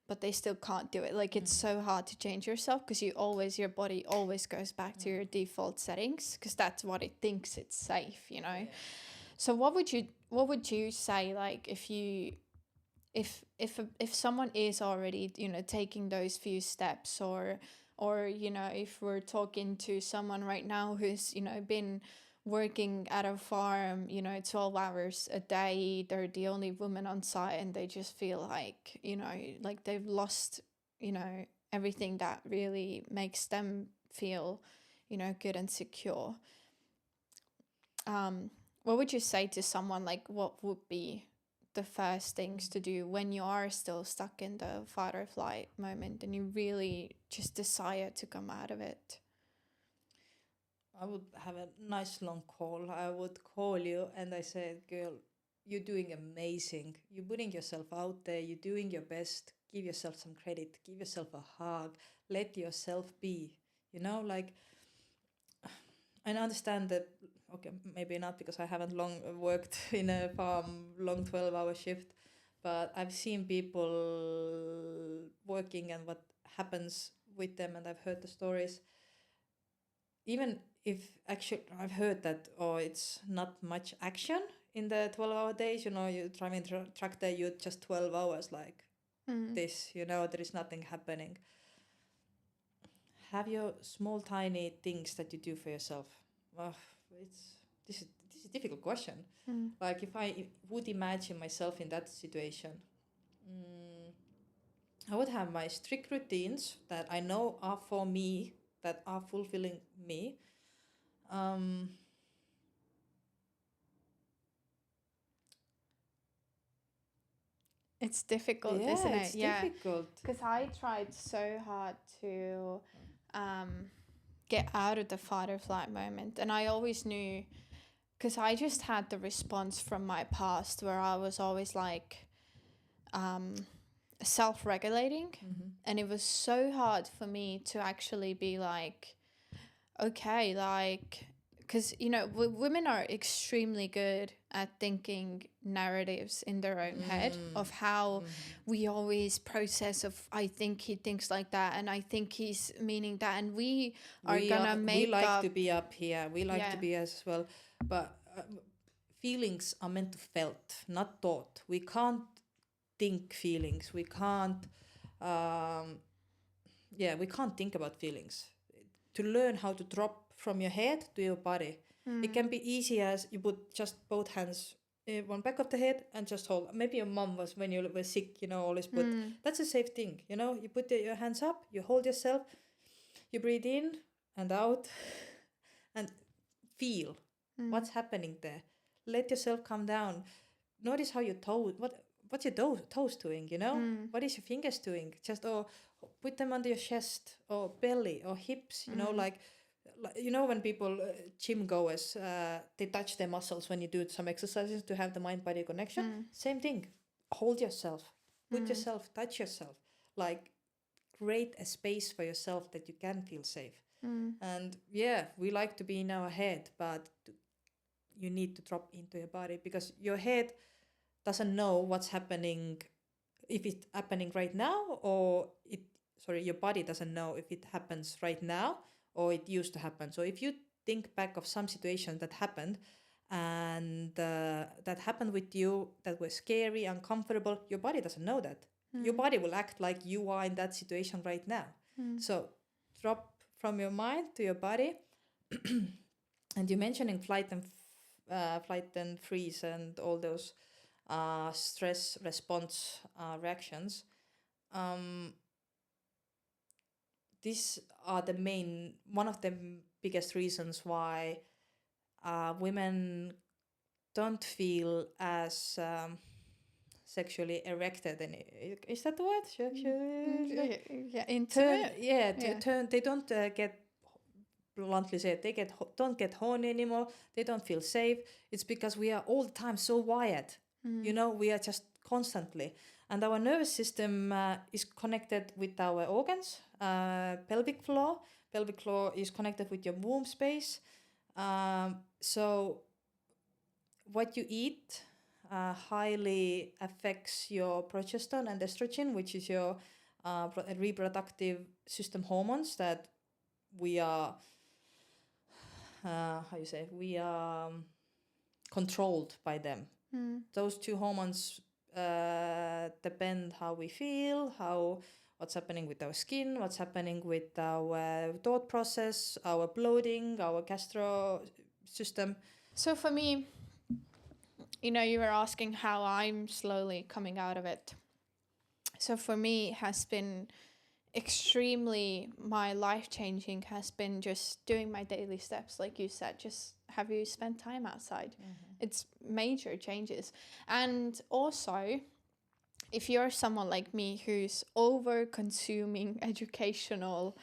but they still can't do it. Like it's so hard to change yourself, because your body always goes back to your default settings, because that's what it thinks it's safe, Yeah. So what would you say, like, if someone is already taking those few steps, or if we're talking to someone right now who's been working at a farm 12 hours a day, they're the only woman on site, and they just feel like like they've lost everything that really makes them feel good and secure. What would you say to someone? Like, what would be the first things to do when you are still stuck in the fight or flight moment and you really just desire to come out of it? I would have a nice long call. I would call you and I said, girl, you're doing amazing. You're putting yourself out there. You're doing your best. Give yourself some credit. Give yourself a hug. Let yourself be. Like, I understand that, okay, maybe not, because I haven't long worked in a farm, long 12-hour shift, but I've seen people working and what happens with them, and I've heard the stories. Even if actually I've heard that, it's not much action in the 12-hour days, you driving tractor, you just 12 hours like this, there is nothing happening. Have your small tiny things that you do for yourself. This is a difficult question. Like, if I would imagine myself in that situation, I would have my strict routines that I know are for me, that are fulfilling me. It's difficult, isn't it? It's difficult. Because I tried so hard to get out of the fight or flight moment, and I always knew, because I just had the response from my past where I was always like self-regulating, and it was so hard for me to actually be like, okay, like, because women are extremely good at thinking narratives in their own head of how we always process of, I think he thinks like that, and I think he's meaning that, and we like to be up here, we like to be as well, but feelings are meant to felt, not thought. We can't think feelings, we can't we can't think about feelings. To learn how to drop from your head to your body. It can be easy as you put just both hands one back of the head and just hold. Maybe your mom was, when you were sick, always put, that's a safe thing, you put your hands up, you hold yourself, you breathe in and out and feel what's happening there. Let yourself come down. Notice how your toes, what's your toes doing, what is your fingers doing? Just put them under your chest or belly or hips, like when people gym goers, they touch their muscles when you do some exercises to have the mind-body connection. Same thing. Hold yourself, put yourself, touch yourself, like create a space for yourself that you can feel safe. And we like to be in our head, but you need to drop into your body, because your head doesn't know what's happening, if it's happening right now, or your body doesn't know if it happens right now or it used to happen. So if you think back of some situation that happened, and that happened with you, that was scary, uncomfortable, your body doesn't know that. Your body will act like you are in that situation right now. So drop from your mind to your body. And you're mentioning flight and freeze and all those stress response reactions. These are one of the biggest reasons why women don't feel as sexually erected. Is that the word? They don't get, bluntly said, don't get horny anymore. They don't feel safe. It's because we are all the time so wired. We are just constantly, and our nervous system is connected with our organs. Pelvic floor is connected with your womb space. So what you eat highly affects your progesterone and estrogen, which is your reproductive system hormones that we are controlled by them. Those two hormones depend how we feel, what's happening with our skin, what's happening with our thought process, our bloating, our gastro system. So for me, you were asking how I'm slowly coming out of it. So for me, it has been extremely, my life changing has been just doing my daily steps, like you said. Just have you spent time outside? It's major changes. And also, if you're someone like me who's over consuming educational,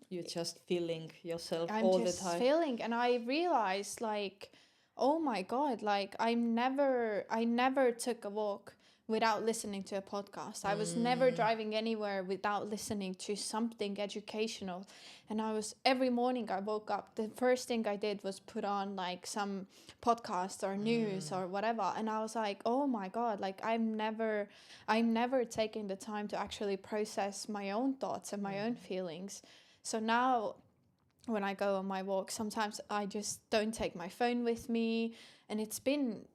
you're just feeling yourself all the time. I'm just feeling, and I realized, like, oh my God, like I never took a walk without listening to a podcast. I was never driving anywhere without listening to something educational. And every morning I woke up, the first thing I did was put on like some podcast or news or whatever. And I was like, oh my God, like I'm never taking the time to actually process my own thoughts and my own feelings. So now when I go on my walk, sometimes I just don't take my phone with me. And it's been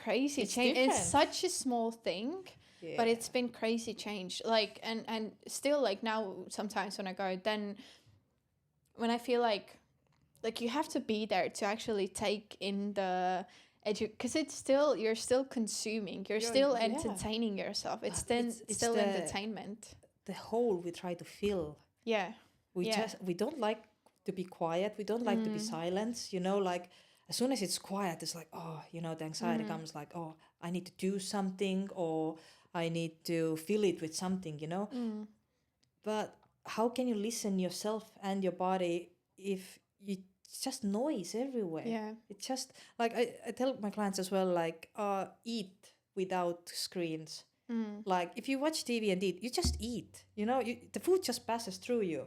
crazy change. It's such a small thing, but it's been crazy change. Like, and still, like now, sometimes when I go, then when I feel like you have to be there to actually take in the because you're still consuming, you're still entertaining yourself. It's still entertainment. The hole we try to fill. Yeah. We don't like to be quiet. We don't like to be silent. Like, as soon as it's quiet, it's like, the anxiety comes like, I need to do something, or I need to fill it with something, But how can you listen yourself and your body if it's just noise everywhere? Yeah. It's just like, I tell my clients as well, like, eat without screens. Like, if you watch TV and eat, you just eat, the food just passes through you.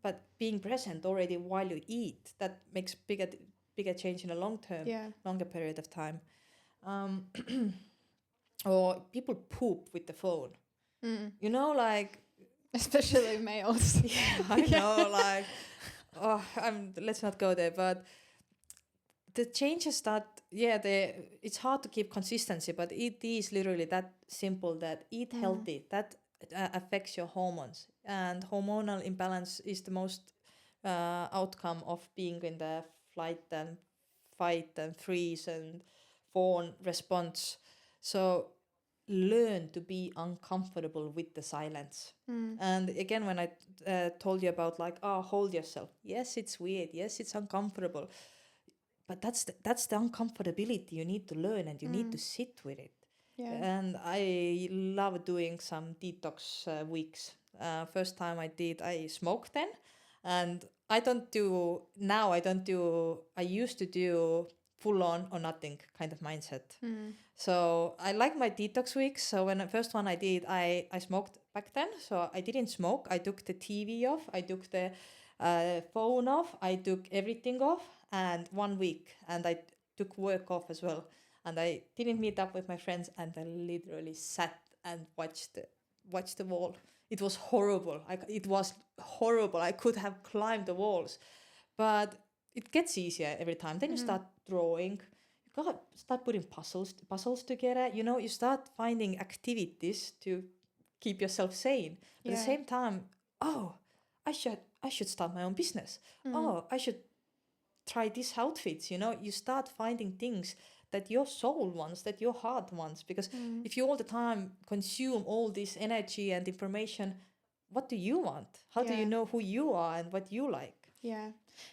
But being present already while you eat, that makes bigger change in a longer period of time. Or people poop with the phone. Like, especially males. I know, like, let's not go there, but the changes it's hard to keep consistency, but it is literally that simple, that eat healthy, that affects your hormones, and hormonal imbalance is the most outcome of being in the flight and fight and freeze and fawn response. So learn to be uncomfortable with the silence. And again, when I told you about like, hold yourself, yes, it's weird, yes, it's uncomfortable, but that's the uncomfortability you need to learn, and you need to sit with it. And I love doing some detox weeks. First time I did, I smoked then, and I used to do full on or nothing kind of mindset. So I like my detox weeks. So when the first one I did, I smoked back then. So I didn't smoke. I took the TV off. I took the phone off. I took everything off. And 1 week, and I took work off as well. And I didn't meet up with my friends, and I literally sat and watched the wall. It was horrible. I could have climbed the walls, but it gets easier every time. Then you start drawing. You gotta start putting puzzles together. You start finding activities to keep yourself sane. At the same time, I should start my own business. I should try these outfits. You start finding things that your soul wants, that your heart wants. Because if you all the time consume all this energy and information, what do you want? How do you know who you are and what you like? Yeah.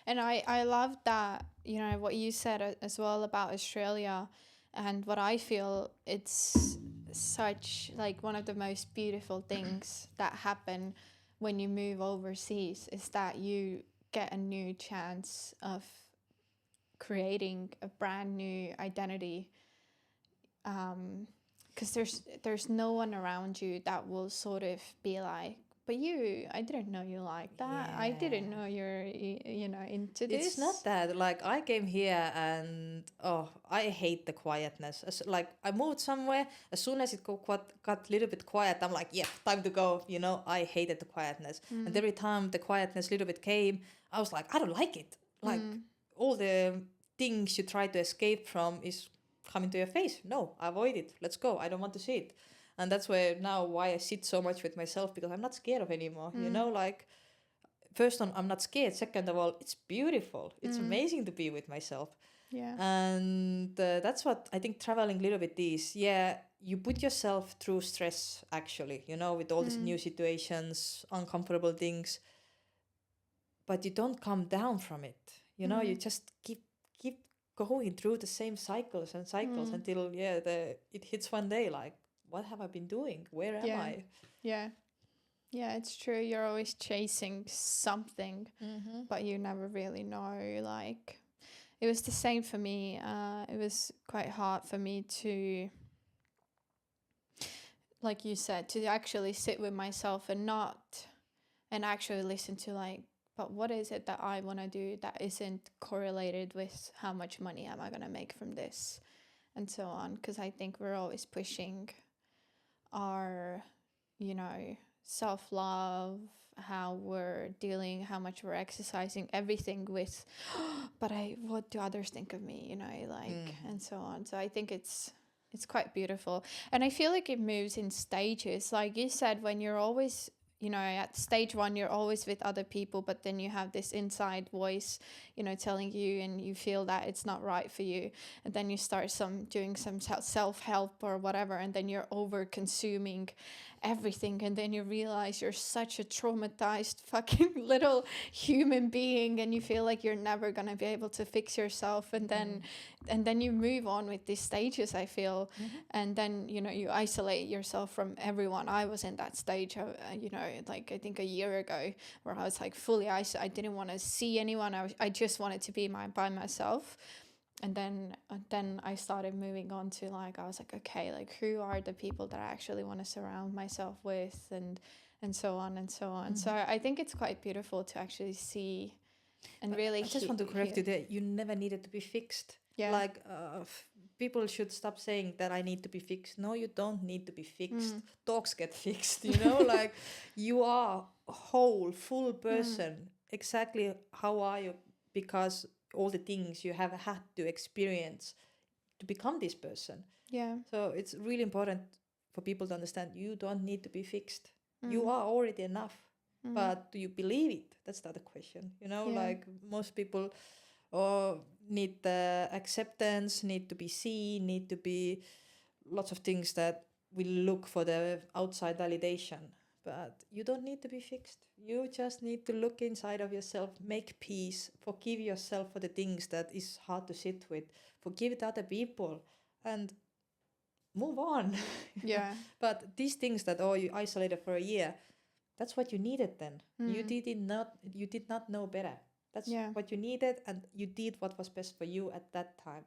And I love that, you know, what you said as well about Australia, and what I feel it's such like one of the most beautiful things that happen when you move overseas is that you get a new chance of creating a brand new identity, because there's no one around you that will sort of be like, but I didn't know you like that. I didn't know you're, you know, into this. It's not that. Like, I came here and, I hate the quietness. Like, I moved somewhere, as soon as it got a little bit quiet, I'm like, yeah, time to go, you know. I hated the quietness. And every time the quietness little bit came, I was like, I don't like it. Like, all the things you try to escape from is coming to your face. No, avoid it. Let's go. I don't want to see it. And that's why I sit so much with myself, because I'm not scared of anymore. You know, like, first on, I'm not scared. Second of all, it's beautiful. It's amazing to be with myself. Yeah. And that's what I think traveling a little bit is. Yeah, you put yourself through stress, actually, you know, with all these new situations, uncomfortable things. But you don't come down from it. You know, you just keep going through the same cycles and cycles until, it hits one day, like, what have I been doing? Where am I? Yeah. Yeah, it's true. You're always chasing something, but you never really know. Like, it was the same for me. It was quite hard for me to, like you said, to actually sit with myself and actually listen to, like, but what is it that I want to do that isn't correlated with how much money am I going to make from this, and so on. Because I think we're always pushing our, you know, self-love, how we're dealing, how much we're exercising, everything with, but what do others think of me, you know, like, and so on. So I think it's quite beautiful. And I feel like it moves in stages. Like you said, when you're always, you know, at stage 1, you're always with other people, but then you have this inside voice, you know, telling you, and you feel that it's not right for you. And then you start doing some self-help or whatever, and then you're over consuming everything, and then you realize you're such a traumatized fucking little human being, and you feel like you're never gonna be able to fix yourself, and then you move on with these stages, I feel. And then, you know, you isolate yourself from everyone. I was in that stage of, you know, like, I think a year ago, where I was like fully isolated. I didn't want to see anyone. I just wanted to be by myself. And then I started moving on to, like, I was like, okay, like, who are the people that I actually want to surround myself with, and so on and so on. So I think it's quite beautiful to actually see and really. I just want to correct you there. You never needed to be fixed. Yeah. Like, people should stop saying that I need to be fixed. No, you don't need to be fixed. Dogs get fixed, you know. Like, you are a whole, full person. Exactly how are you? Because all the things you have had to experience to become this person. Yeah. So it's really important for people to understand you don't need to be fixed. You are already enough. But do you believe it? That's the other question. You know, like, most people need the acceptance, need to be seen, need to be lots of things that will look for the outside validation. But you don't need to be fixed. You just need to look inside of yourself, make peace, forgive yourself for the things that is hard to sit with, forgive it other people, and move on. Yeah. But these things that, you isolated for a year, that's what you needed then. You did not know better. That's what you needed, and you did what was best for you at that time.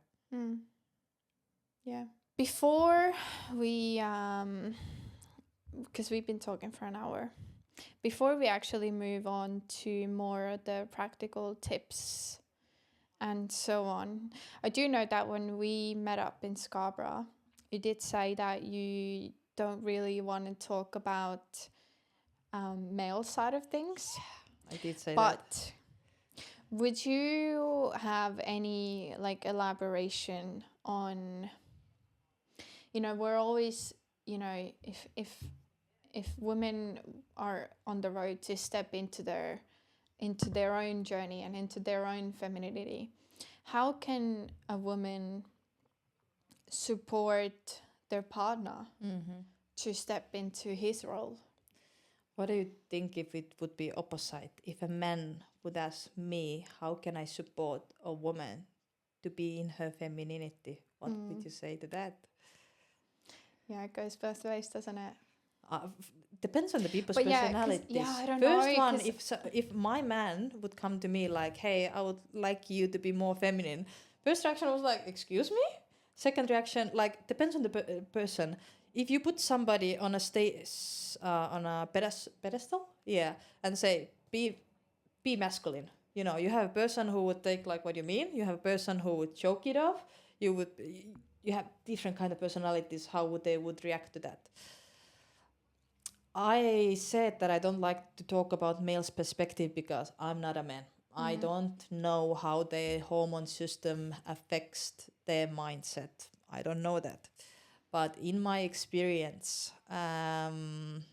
Yeah. Before we because we've been talking for an hour, before we actually move on to more of the practical tips and so on, I do know that when we met up in Scarborough, you did say that you don't really want to talk about male side of things. I did say that. But would you have any, like, elaboration on, you know, we're always, you know, if women are on the road to step into their own journey and into their own femininity, how can a woman support their partner to step into his role. What do you think if it would be opposite? If a man would ask me, how can I support a woman to be in her femininity? What would you say to that? Yeah, it goes both ways, doesn't it? Depends on the people's personalities. I don't First know, one, if my man would come to me like, hey, I would like you to be more feminine. First reaction was like, excuse me? Second reaction, like, depends on the person. If you put somebody on a on a pedestal, and say, be masculine. You know, you have a person who would take like what you mean. You have a person who would choke it off. You have different kind of personalities. How they would react to that? I said that I don't like to talk about male's perspective because I'm not a man. I don't know how their hormone system affects their mindset. I don't know that. But in my experience, men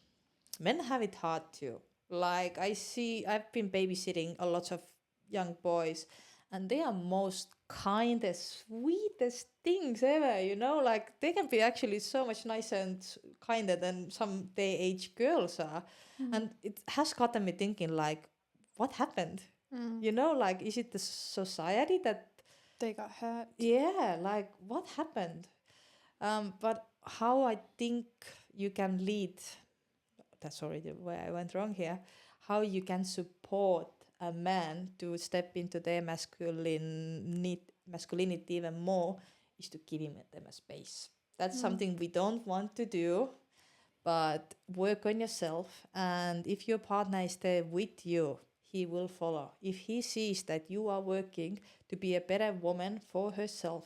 have it hard too. Like I've been babysitting a lot of young boys, and they are most kindest, sweetest things ever, you know? Like they can be actually so much nicer and kinder than some their age girls are. And it has gotten me thinking like, what happened? You know, like, is it the society that they got hurt? Yeah, like what happened? But how I think you can lead, that's already where I went wrong here, how you can support a man to step into their masculinity even more is to give them a space. That's something we don't want to do, but work on yourself. And if your partner is there with you, he will follow. If he sees that you are working to be a better woman for herself,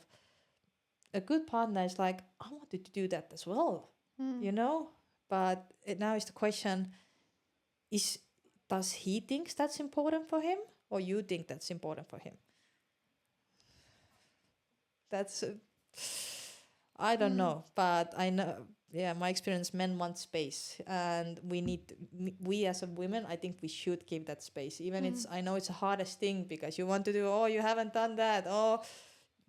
a good partner is like, I wanted to do that as well, you know? But now is the question, does he think that's important for him, or you think that's important for him? That's, I don't know, but I know, my experience, men want space, and we as a women, I think we should give that space. Even I know it's the hardest thing because you want to do, oh, you haven't done that, oh,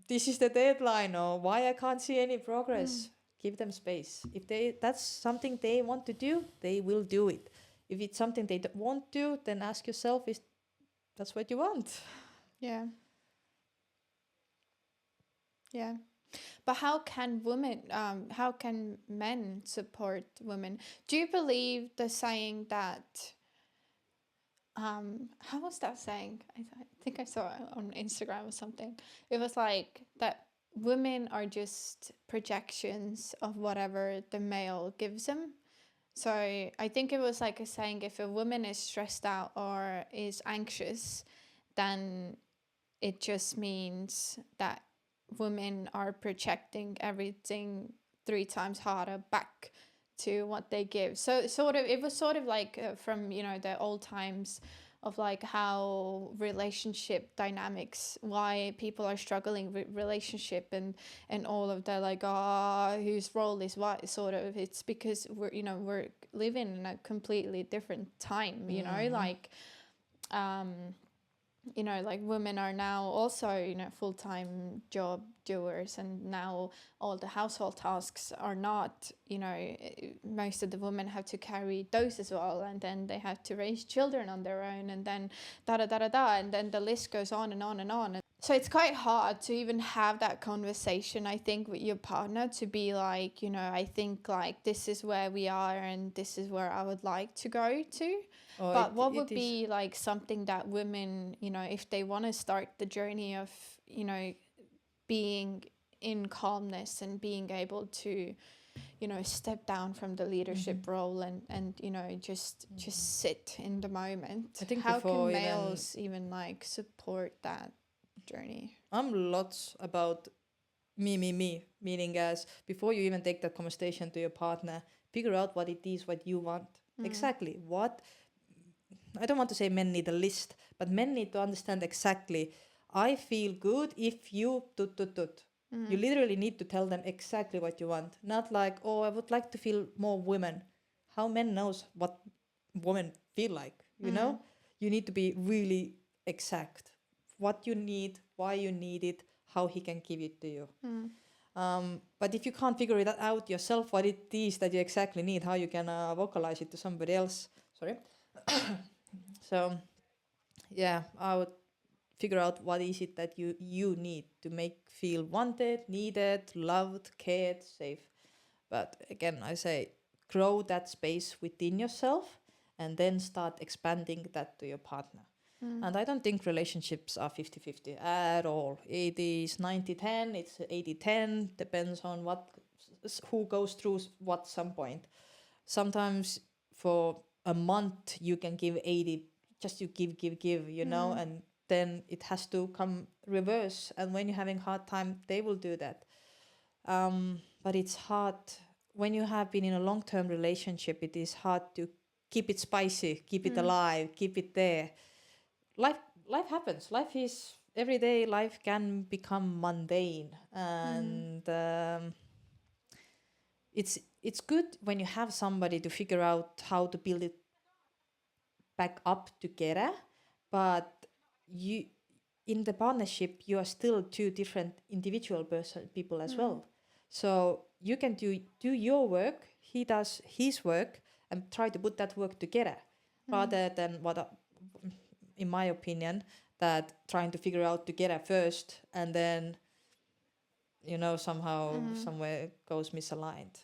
this is the deadline, or why I can't see any progress. Give them space. If that's something they want to do, they will do it. If it's something they won't do, then ask yourself, is that's what you want? Yeah. But how can men support women? Do you believe the saying that, how was that saying? I think I saw it on Instagram or something. It was like that women are just projections of whatever the male gives them. So I think it was like a saying, if a woman is stressed out or is anxious, then it just means that women are projecting everything 3 times harder back to what they give. So it was sort of like from, the old times of like how relationship dynamics, why people are struggling with relationship and all of the like, whose role is what, sort of. It's because we're living in a completely different time, like like women are now also, full-time job doers, and now all the household tasks are not, most of the women have to carry those as well, and then they have to raise children on their own, and then and then the list goes on and on and on. So it's quite hard to even have that conversation, I think, with your partner, to be like, I think like this is where we are and this is where I would like to go to. But what would be like something that women, if they want to start the journey of, being in calmness and being able to, step down from the leadership role and just sit in the moment? I think how can males even like support that journey? I'm lots about me, meaning as before you even take that conversation to your partner, figure out what it is, what you want. Exactly what. I don't want to say men need a list, but men need to understand exactly, I feel good if you tut. You literally need to tell them exactly what you want. Not like, oh, I would like to feel more women. How men knows what women feel like, you know? You need to be really exact. What you need, why you need it, how he can give it to you. But if you can't figure it out yourself, what it is that you exactly need, how you can vocalize it to somebody else. Sorry. So, yeah, I would figure out what is it that you need to make feel wanted, needed, loved, cared, safe. But again, I say grow that space within yourself and then start expanding that to your partner. And I don't think relationships are 50-50 at all. It is 90-10, it's 80-10, depends on who goes through what some point. Sometimes for a month you can give 80, just you give, you know, and then it has to come reverse. And when you're having hard time, they will do that. But it's hard when you have been in a long-term relationship. It is hard to keep it spicy, keep it alive, keep it there. Life happens. Life is everyday. Life can become mundane, and it's good when you have somebody to figure out how to build it back up together. But you, in the partnership, you are still two different individual people as well. So you can do your work. He does his work, and try to put that work together, rather than in my opinion, that trying to figure out together first and then, you know, somehow somewhere goes misaligned.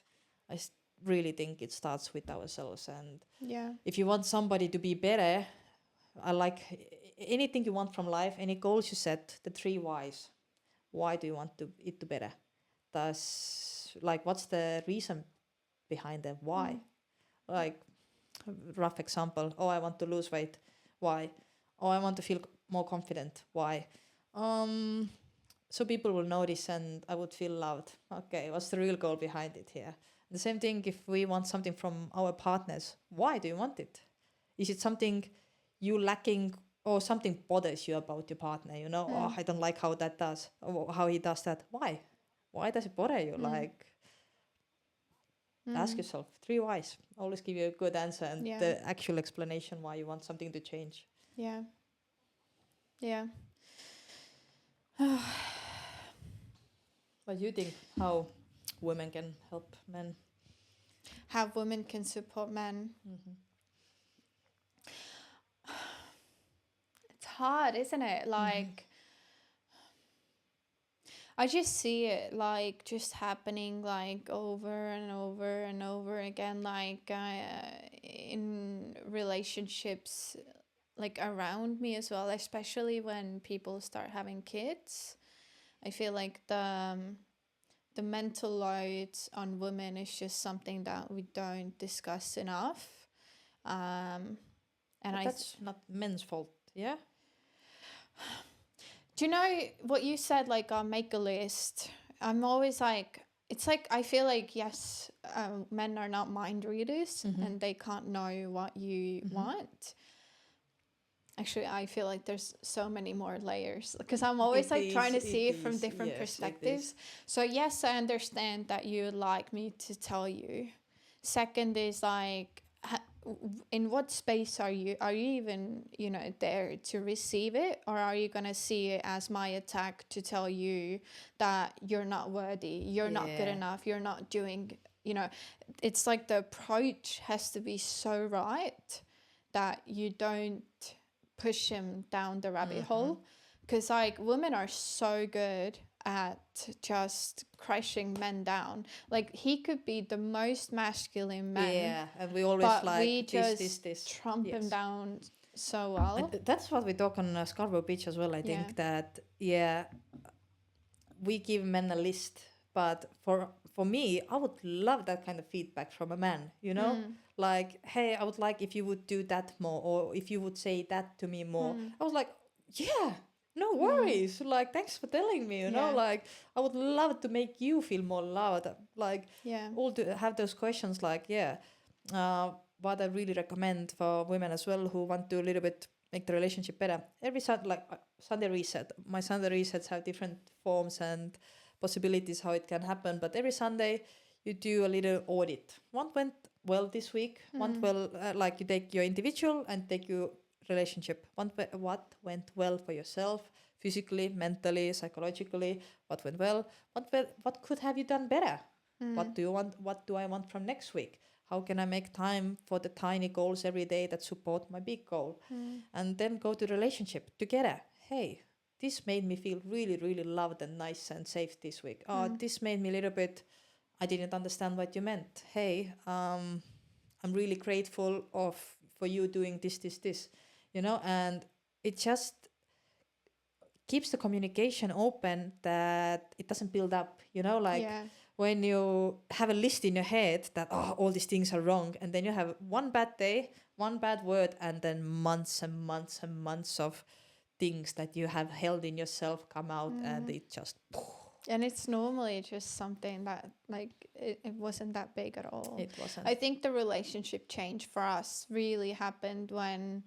I really think it starts with ourselves. And if you want somebody to be better, I like anything you want from life, any goals you set, the 3 whys. Why do you want it to better? What's the reason behind them? Why? Like, rough example, I want to lose weight. Why? I want to feel more confident. Why? So people will notice and I would feel loved. Okay, what's the real goal behind it here? The same thing if we want something from our partners. Why do you want it? Is it something you lacking or something bothers you about your partner? You know, I don't like how that does, or how he does that. Why? Why does it bother you? Ask yourself 3 whys. Always give you a good answer and the actual explanation why you want something to change. Yeah. What do you think? How women can help men? How women can support men? It's hard, isn't it? Like, I just see it like just happening like over and over and over again, like in relationships like around me as well, especially when people start having kids. I feel like the mental load on women is just something that we don't discuss enough. And that's not men's fault, yeah? Do you know what you said, like, make a list? I'm always like, it's like, I feel like, yes, men are not mind readers and they can't know what you want. Actually, I feel like there's so many more layers because I'm always trying to see it from different perspectives. So yes, I understand that you would like me to tell you. Second is like, in what space are you even, you know, there to receive it, or are you gonna see it as my attack to tell you that you're not worthy, you're not good enough, you're not doing, you know, it's like the approach has to be so right that you don't push him down the rabbit hole, because like women are so good at just crushing men down. Like, he could be the most masculine man, and we always but like we just this. trump him down so well. And that's what we talk on Scarborough Beach as well. I think that we give men a list, but for me, I would love that kind of feedback from a man, you know, like, hey, I would like if you would do that more, or if you would say that to me more. I was like, no worries. Like, thanks for telling me, you know, like, I would love to make you feel more loved. Like, all to have those questions, like, what I really recommend for women as well who want to a little bit make the relationship better. Every Sunday reset. My Sunday resets have different forms and possibilities how it can happen. But every Sunday you do a little audit. What went well this week? What well, like you take your individual and take your relationship? What went well for yourself, physically, mentally, psychologically? What went well? What could have you done better? What do you want? What do I want from next week? How can I make time for the tiny goals every day that support my big goal? And then go to relationship together. Hey, this made me feel really, really loved and nice and safe this week. This made me a little bit, I didn't understand what you meant. Hey, I'm really grateful for you doing this, and it just keeps the communication open, that it doesn't build up, when you have a list in your head that, all these things are wrong, and then you have one bad day, one bad word, and then months and months and months of things that you have held in yourself come out, and it just... And it's normally just something that, like, it wasn't that big at all. It wasn't. I think the relationship change for us really happened when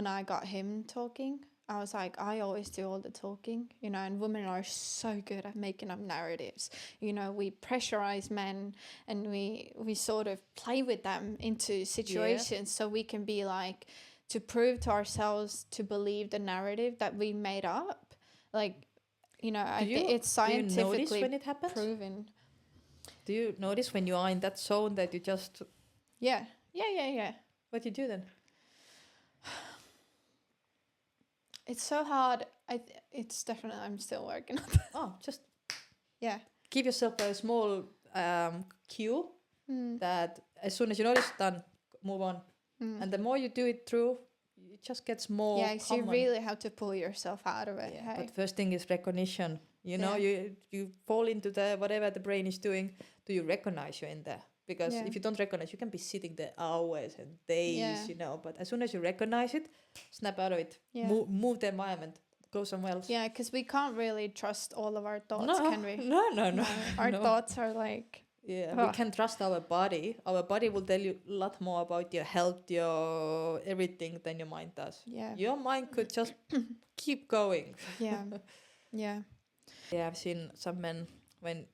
I got him talking. I was like, I always do all the talking, and women are so good at making up narratives. We pressurize men, and we sort of play with them into situations so we can be like, to prove to ourselves to believe the narrative that we made up. Like, I think it's scientifically when it happens? proven. Do you notice when you are in that zone that you just... Yeah. What do you do then? It's so hard. It's definitely, I'm still working on that. Just... Yeah. Give yourself a small cue that as soon as you notice, done, move on. And the more you do it through, it just gets more common. So you really have to pull yourself out of it. But first thing is recognition. You fall into the whatever the brain is doing. Do you recognize you're in there? Because if you don't recognize, you can be sitting there hours and days, But as soon as you recognize it, snap out of it. Move the environment. Go somewhere else. Yeah, because we can't really trust all of our thoughts, can we? No. Our thoughts are like... we can trust our body. Our body will tell you a lot more about your health, your everything than your mind does. Yeah. Your mind could just keep going. Yeah. I've seen some men when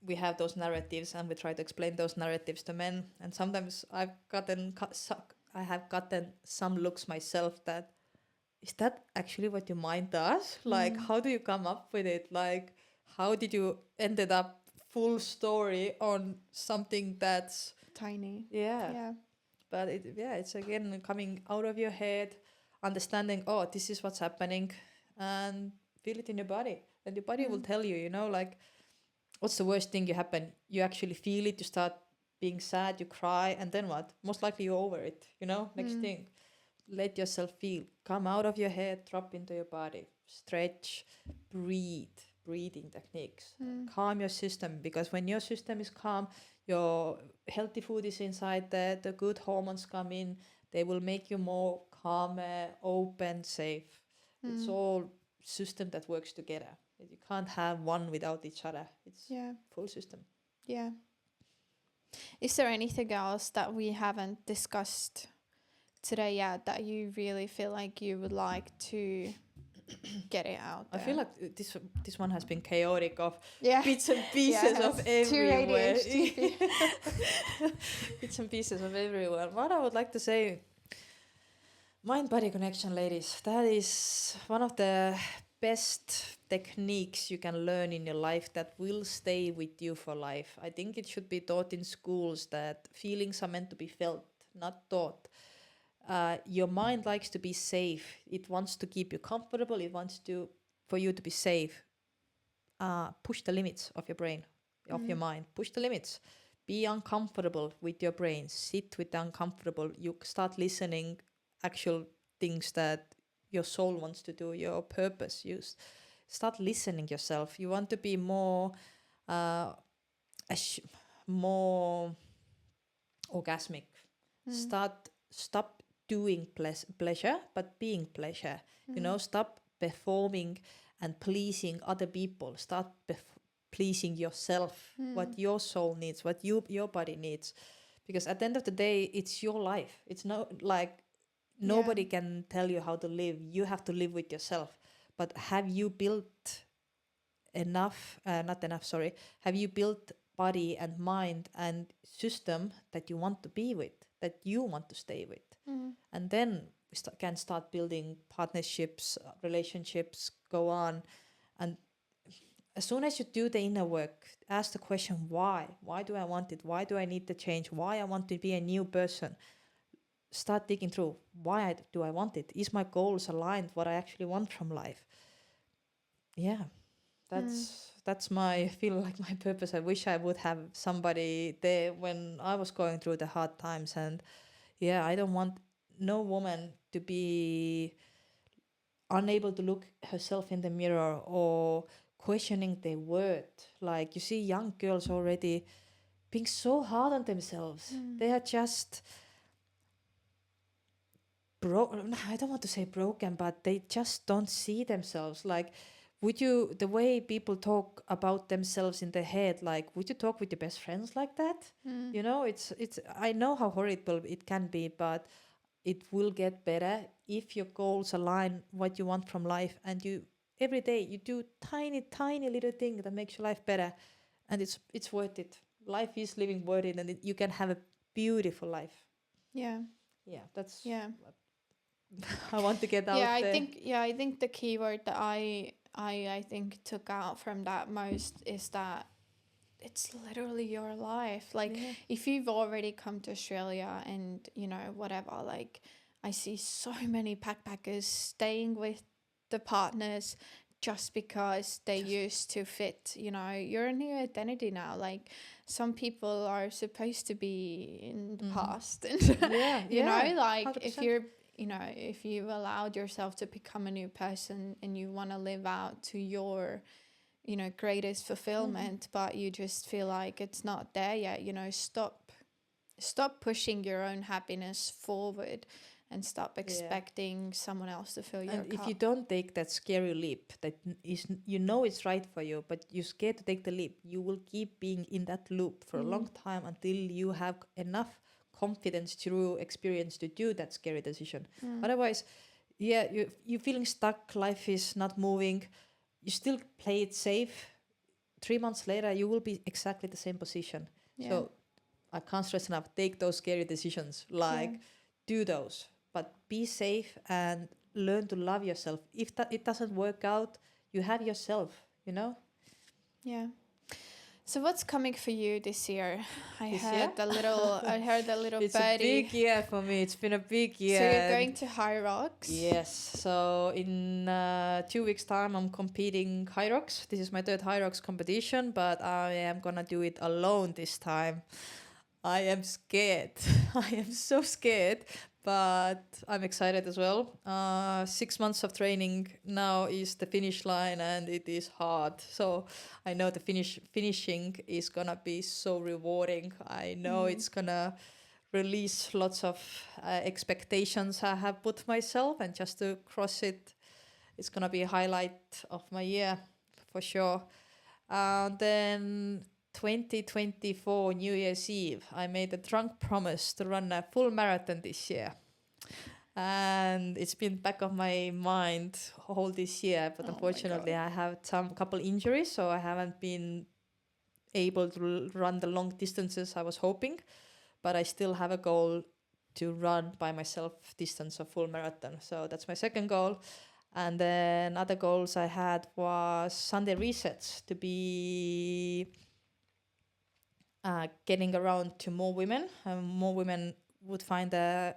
we have those narratives and we try to explain those narratives to men, and sometimes I have gotten some looks myself that, is that actually what your mind does? Like, how do you come up with it? Like, how did you ended up full story on something that's tiny? But it's again coming out of your head, understanding, this is what's happening, and feel it in your body, and your body will tell you, like, what's the worst thing you happen? You actually feel it, you start being sad, you cry, and then what? Most likely you're over it, next thing. Let yourself feel, come out of your head, drop into your body, stretch, breathing techniques, calm your system, because when your system is calm, your healthy food is inside there, the good hormones come in, they will make you more calmer, open, safe. It's all system that works together. You can't have one without each other. It's full system. Yeah. Is there anything else that we haven't discussed today yet that you really feel like you would like to get it out there? I feel like this one has been chaotic of bits and pieces of everywhere. Bits and pieces of everywhere. What I would like to say, mind-body connection, ladies, that is one of the best techniques you can learn in your life that will stay with you for life. I think it should be taught in schools that feelings are meant to be felt, not taught. Your mind likes to be safe. It wants to keep you comfortable. It wants for you to be safe. Push the limits of your brain, of your mind. Push the limits. Be uncomfortable with your brain. Sit with the uncomfortable. You start listening actual things that your soul wants to do, your purpose. You start listening yourself. You want to be more orgasmic. Stop doing pleasure, but being pleasure. Stop performing and pleasing other people. Start pleasing yourself, what your soul needs, what your body needs. Because at the end of the day, it's your life. It's nobody can tell you how to live. You have to live with yourself. But have you built have you built body and mind and system that you want to be with, that you want to stay with. And then we can start building partnerships, relationships, go on. And as soon as you do the inner work, ask the question, why? Why do I want it? Why do I need the change? Why I want to be a new person? Start digging through, why do I want it? Is my goals aligned what I actually want from life? Yeah, that's my feel like my purpose. I wish I would have somebody there when I was going through the hard times. And yeah, I don't want no woman to be unable to look herself in the mirror or questioning their worth. Like you see young girls already being so hard on themselves. They are just I don't want to say broken, but they just don't see themselves. Like, would you, the way people talk about themselves in their head, like, would you talk with your best friends like that? You know, it's I know how horrible it can be, but it will get better if your goals align what you want from life, and you every day you do tiny little thing that makes your life better, and it's worth it. Life is living worth it, and you can have a beautiful life. Yeah, that's I want to get out I there. think the key word that I think took out from that most is that it's literally your life. Like, if you've already come to Australia and, you know, whatever, like, I see so many backpackers staying with the partners just because they used to fit. You know, you're a new identity now. Like, some people are supposed to be in the past. And, you know, like, 100%. If you've allowed yourself to become a new person and you want to live out to your, you know, greatest fulfillment, but you just feel like it's not there yet, you know, stop pushing your own happiness forward and stop expecting someone else to fill your cup. If you don't take that scary leap that is, you know, it's right for you, but you're scared to take the leap, you will keep being in that loop for a long time until you have enough confidence through experience to do that scary decision. Otherwise, you're feeling stuck, life is not moving, you still play it safe. 3 months later, you will be exactly the same position. So I can't stress enough, take those scary decisions, like do those, but be safe and learn to love yourself. If it doesn't work out, you have yourself, you know? Yeah. So what's coming for you this year? I heard a little it's birdie. A big year for me. It's been a big year. So you're going to High Rocks? Yes. So in 2 weeks' time, I'm competing High Rocks. This is my third High Rocks competition, but I am gonna do it alone this time. I am scared. I am so scared, but I'm excited as well. 6 months of training now is the finish line, and it is hard. So I know the finishing is gonna be so rewarding. I know it's gonna release lots of expectations I have put myself, and just to cross it, it's gonna be a highlight of my year for sure. Then 2024 New Year's Eve, I made a drunk promise to run a full marathon this year. And it's been back of my mind all this year, but unfortunately I have couple injuries, so I haven't been able to run the long distances I was hoping, but I still have a goal to run by myself distance of full marathon. So that's my second goal. And then other goals I had was Sunday resets, to be getting around to more women. More women would find a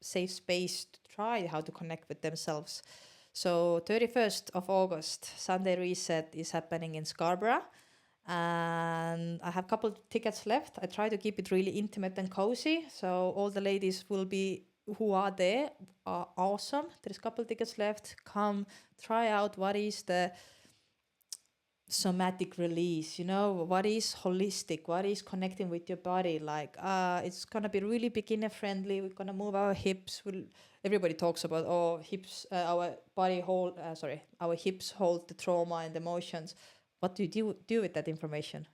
safe space to try how to connect with themselves. So 31st of August, Sunday Reset is happening in Scarborough. And I have a couple tickets left. I try to keep it really intimate and cozy. So all the ladies who are there are awesome. There's a couple tickets left. Come try out what is the somatic release, you know, what is holistic, what is connecting with your body. Like it's gonna be really beginner friendly. We're gonna move our hips. Everybody talks about hips, our hips hold the trauma and emotions. What do you do with that information?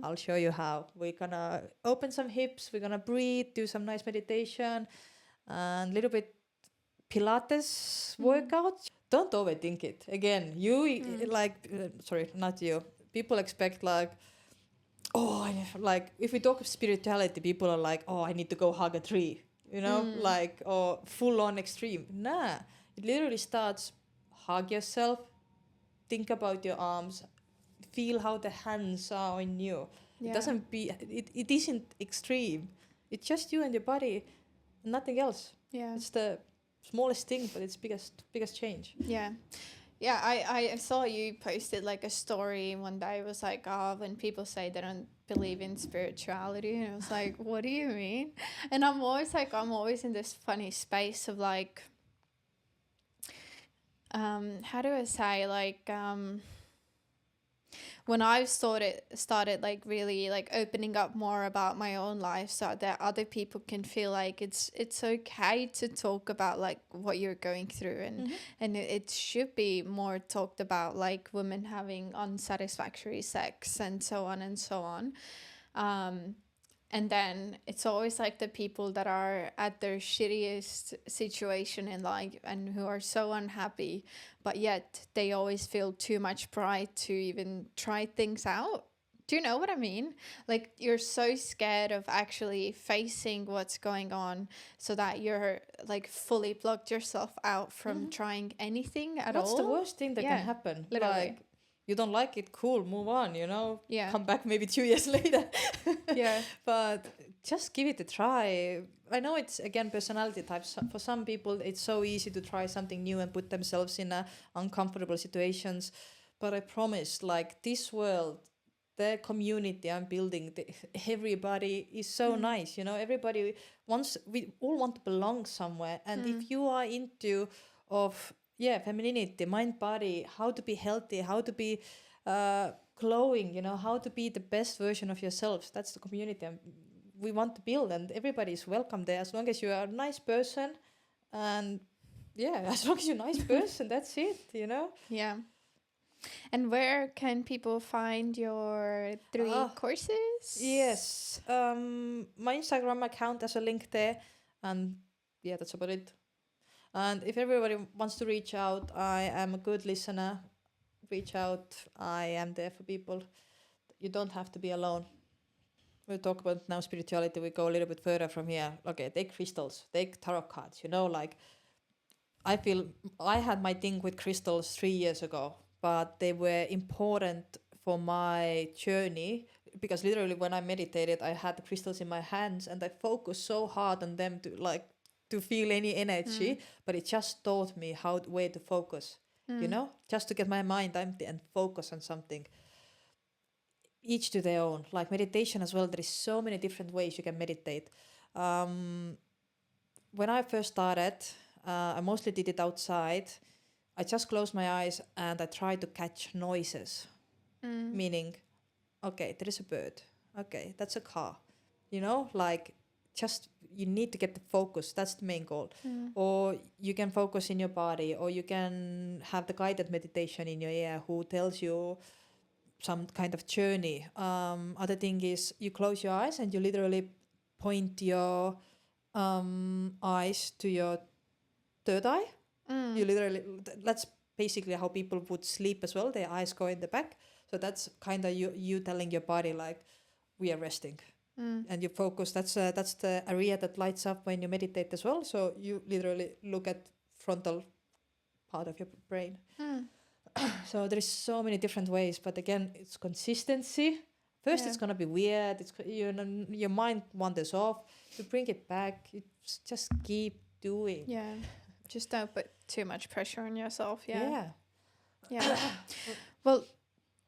I'll show you how. We're gonna open some hips, we're gonna breathe, do some nice meditation, and a little bit Pilates workout. Don't overthink it. Again, not you. People expect like like if we talk of spirituality, people are like, oh, I need to go hug a tree, you know, like, or full on extreme. Nah, it literally starts, hug yourself, think about your arms, feel how the hands are on you. It doesn't be, it isn't extreme. It's just you and your body, nothing else. It's the smallest thing, but it's biggest change. Yeah, I saw you posted like a story one day. It was like, oh, when people say they don't believe in spirituality, and I was like, what do you mean? And I'm always in this funny space of like, how do I say, like, when I started like really like opening up more about my own life so that other people can feel like it's okay to talk about like what you're going through, and it should be more talked about, like women having unsatisfactory sex and so on and so on. And then it's always like the people that are at their shittiest situation in life and who are so unhappy, but yet they always feel too much pride to even try things out. Do you know what I mean? Like, you're so scared of actually facing what's going on so that you're like fully blocked yourself out from trying anything at all. What's the worst thing that can happen? Literally. Like, you don't like it, cool, move on, you know? Yeah. Come back maybe 2 years later. Yeah. But just give it a try. I know it's, again, personality types. For some people, it's so easy to try something new and put themselves in uncomfortable situations. But I promise, like, this world, the community I'm building, everybody is so nice, you know? Everybody wants, we all want to belong somewhere. And if you are into femininity, mind, body, how to be healthy, how to be glowing, you know, how to be the best version of yourselves. That's the community we want to build, and everybody is welcome there as long as you are a nice person. And as long as you're a nice person, that's it, you know? Yeah. And where can people find your 3 courses? Yes. My Instagram account has a link there, and that's about it. And if everybody wants to reach out, I am a good listener. Reach out. I am there for people. You don't have to be alone. We'll talk about now spirituality. We go a little bit further from here. Okay, take crystals, take tarot cards. You know, like, I feel I had my thing with crystals 3 years ago, but they were important for my journey because literally when I meditated, I had the crystals in my hands and I focused so hard on them to feel any energy, but it just taught me where to focus, you know, just to get my mind empty and focus on something. Each to their own. Like meditation as well, there is so many different ways you can meditate. When I first started, I mostly did it outside. I just closed my eyes and I tried to catch noises, meaning, okay, there is a bird. Okay, that's a car. You know, like, just you need to get the focus. That's the main goal. Or you can focus in your body, or you can have the guided meditation in your ear who tells you some kind of journey. Other thing is you close your eyes and you literally point your eyes to your third eye. You literally, that's basically how people would sleep as well. Their eyes go in the back. So that's kind of you telling your body like, we are resting. And you focus. That's the area that lights up when you meditate as well. So you literally look at frontal part of your brain. So there is so many different ways, but again, it's consistency. First, it's gonna be weird. It's your mind wanders off. You bring it back. You just keep doing. Yeah, just don't put too much pressure on yourself. Yeah. Well,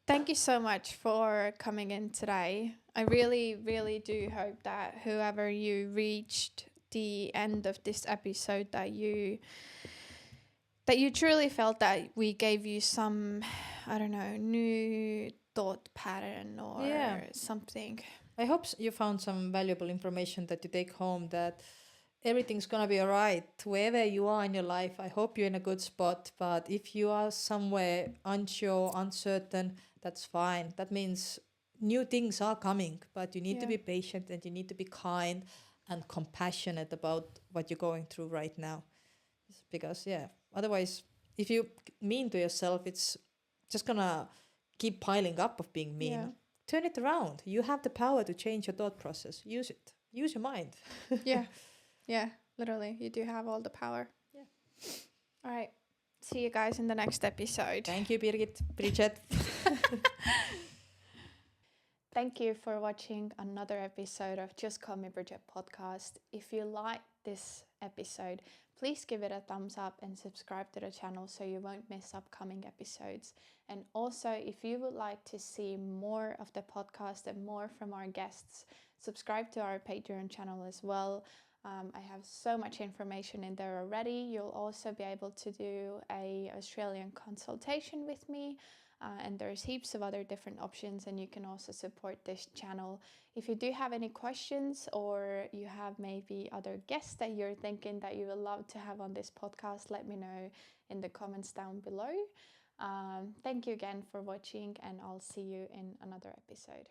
thank you so much for coming in today. I really, really do hope that whoever you reached the end of this episode, that you truly felt that we gave you some, I don't know, new thought pattern or something. I hope you found some valuable information that you take home, that everything's gonna be all right wherever you are in your life. I hope you're in a good spot, but if you are somewhere unsure, uncertain, that's fine. That means new things are coming, but you need to be patient and you need to be kind and compassionate about what you're going through right now. Because otherwise, if you mean to yourself, it's just gonna keep piling up of being mean turn it around. You have the power to change your thought process. Use it. Use your mind. Yeah, literally. You do have all the power. Yeah. All right. See you guys in the next episode. Thank you, Bridget. Thank you for watching another episode of Just Call Me Bridget podcast. If you liked this episode, please give it a thumbs up and subscribe to the channel so you won't miss upcoming episodes. And also, if you would like to see more of the podcast and more from our guests, subscribe to our Patreon channel as well. I have so much information in there already. You'll also be able to do an Australian consultation with me. And there's heaps of other different options, and you can also support this channel. If you do have any questions, or you have maybe other guests that you're thinking that you would love to have on this podcast, let me know in the comments down below. Thank you again for watching, and I'll see you in another episode.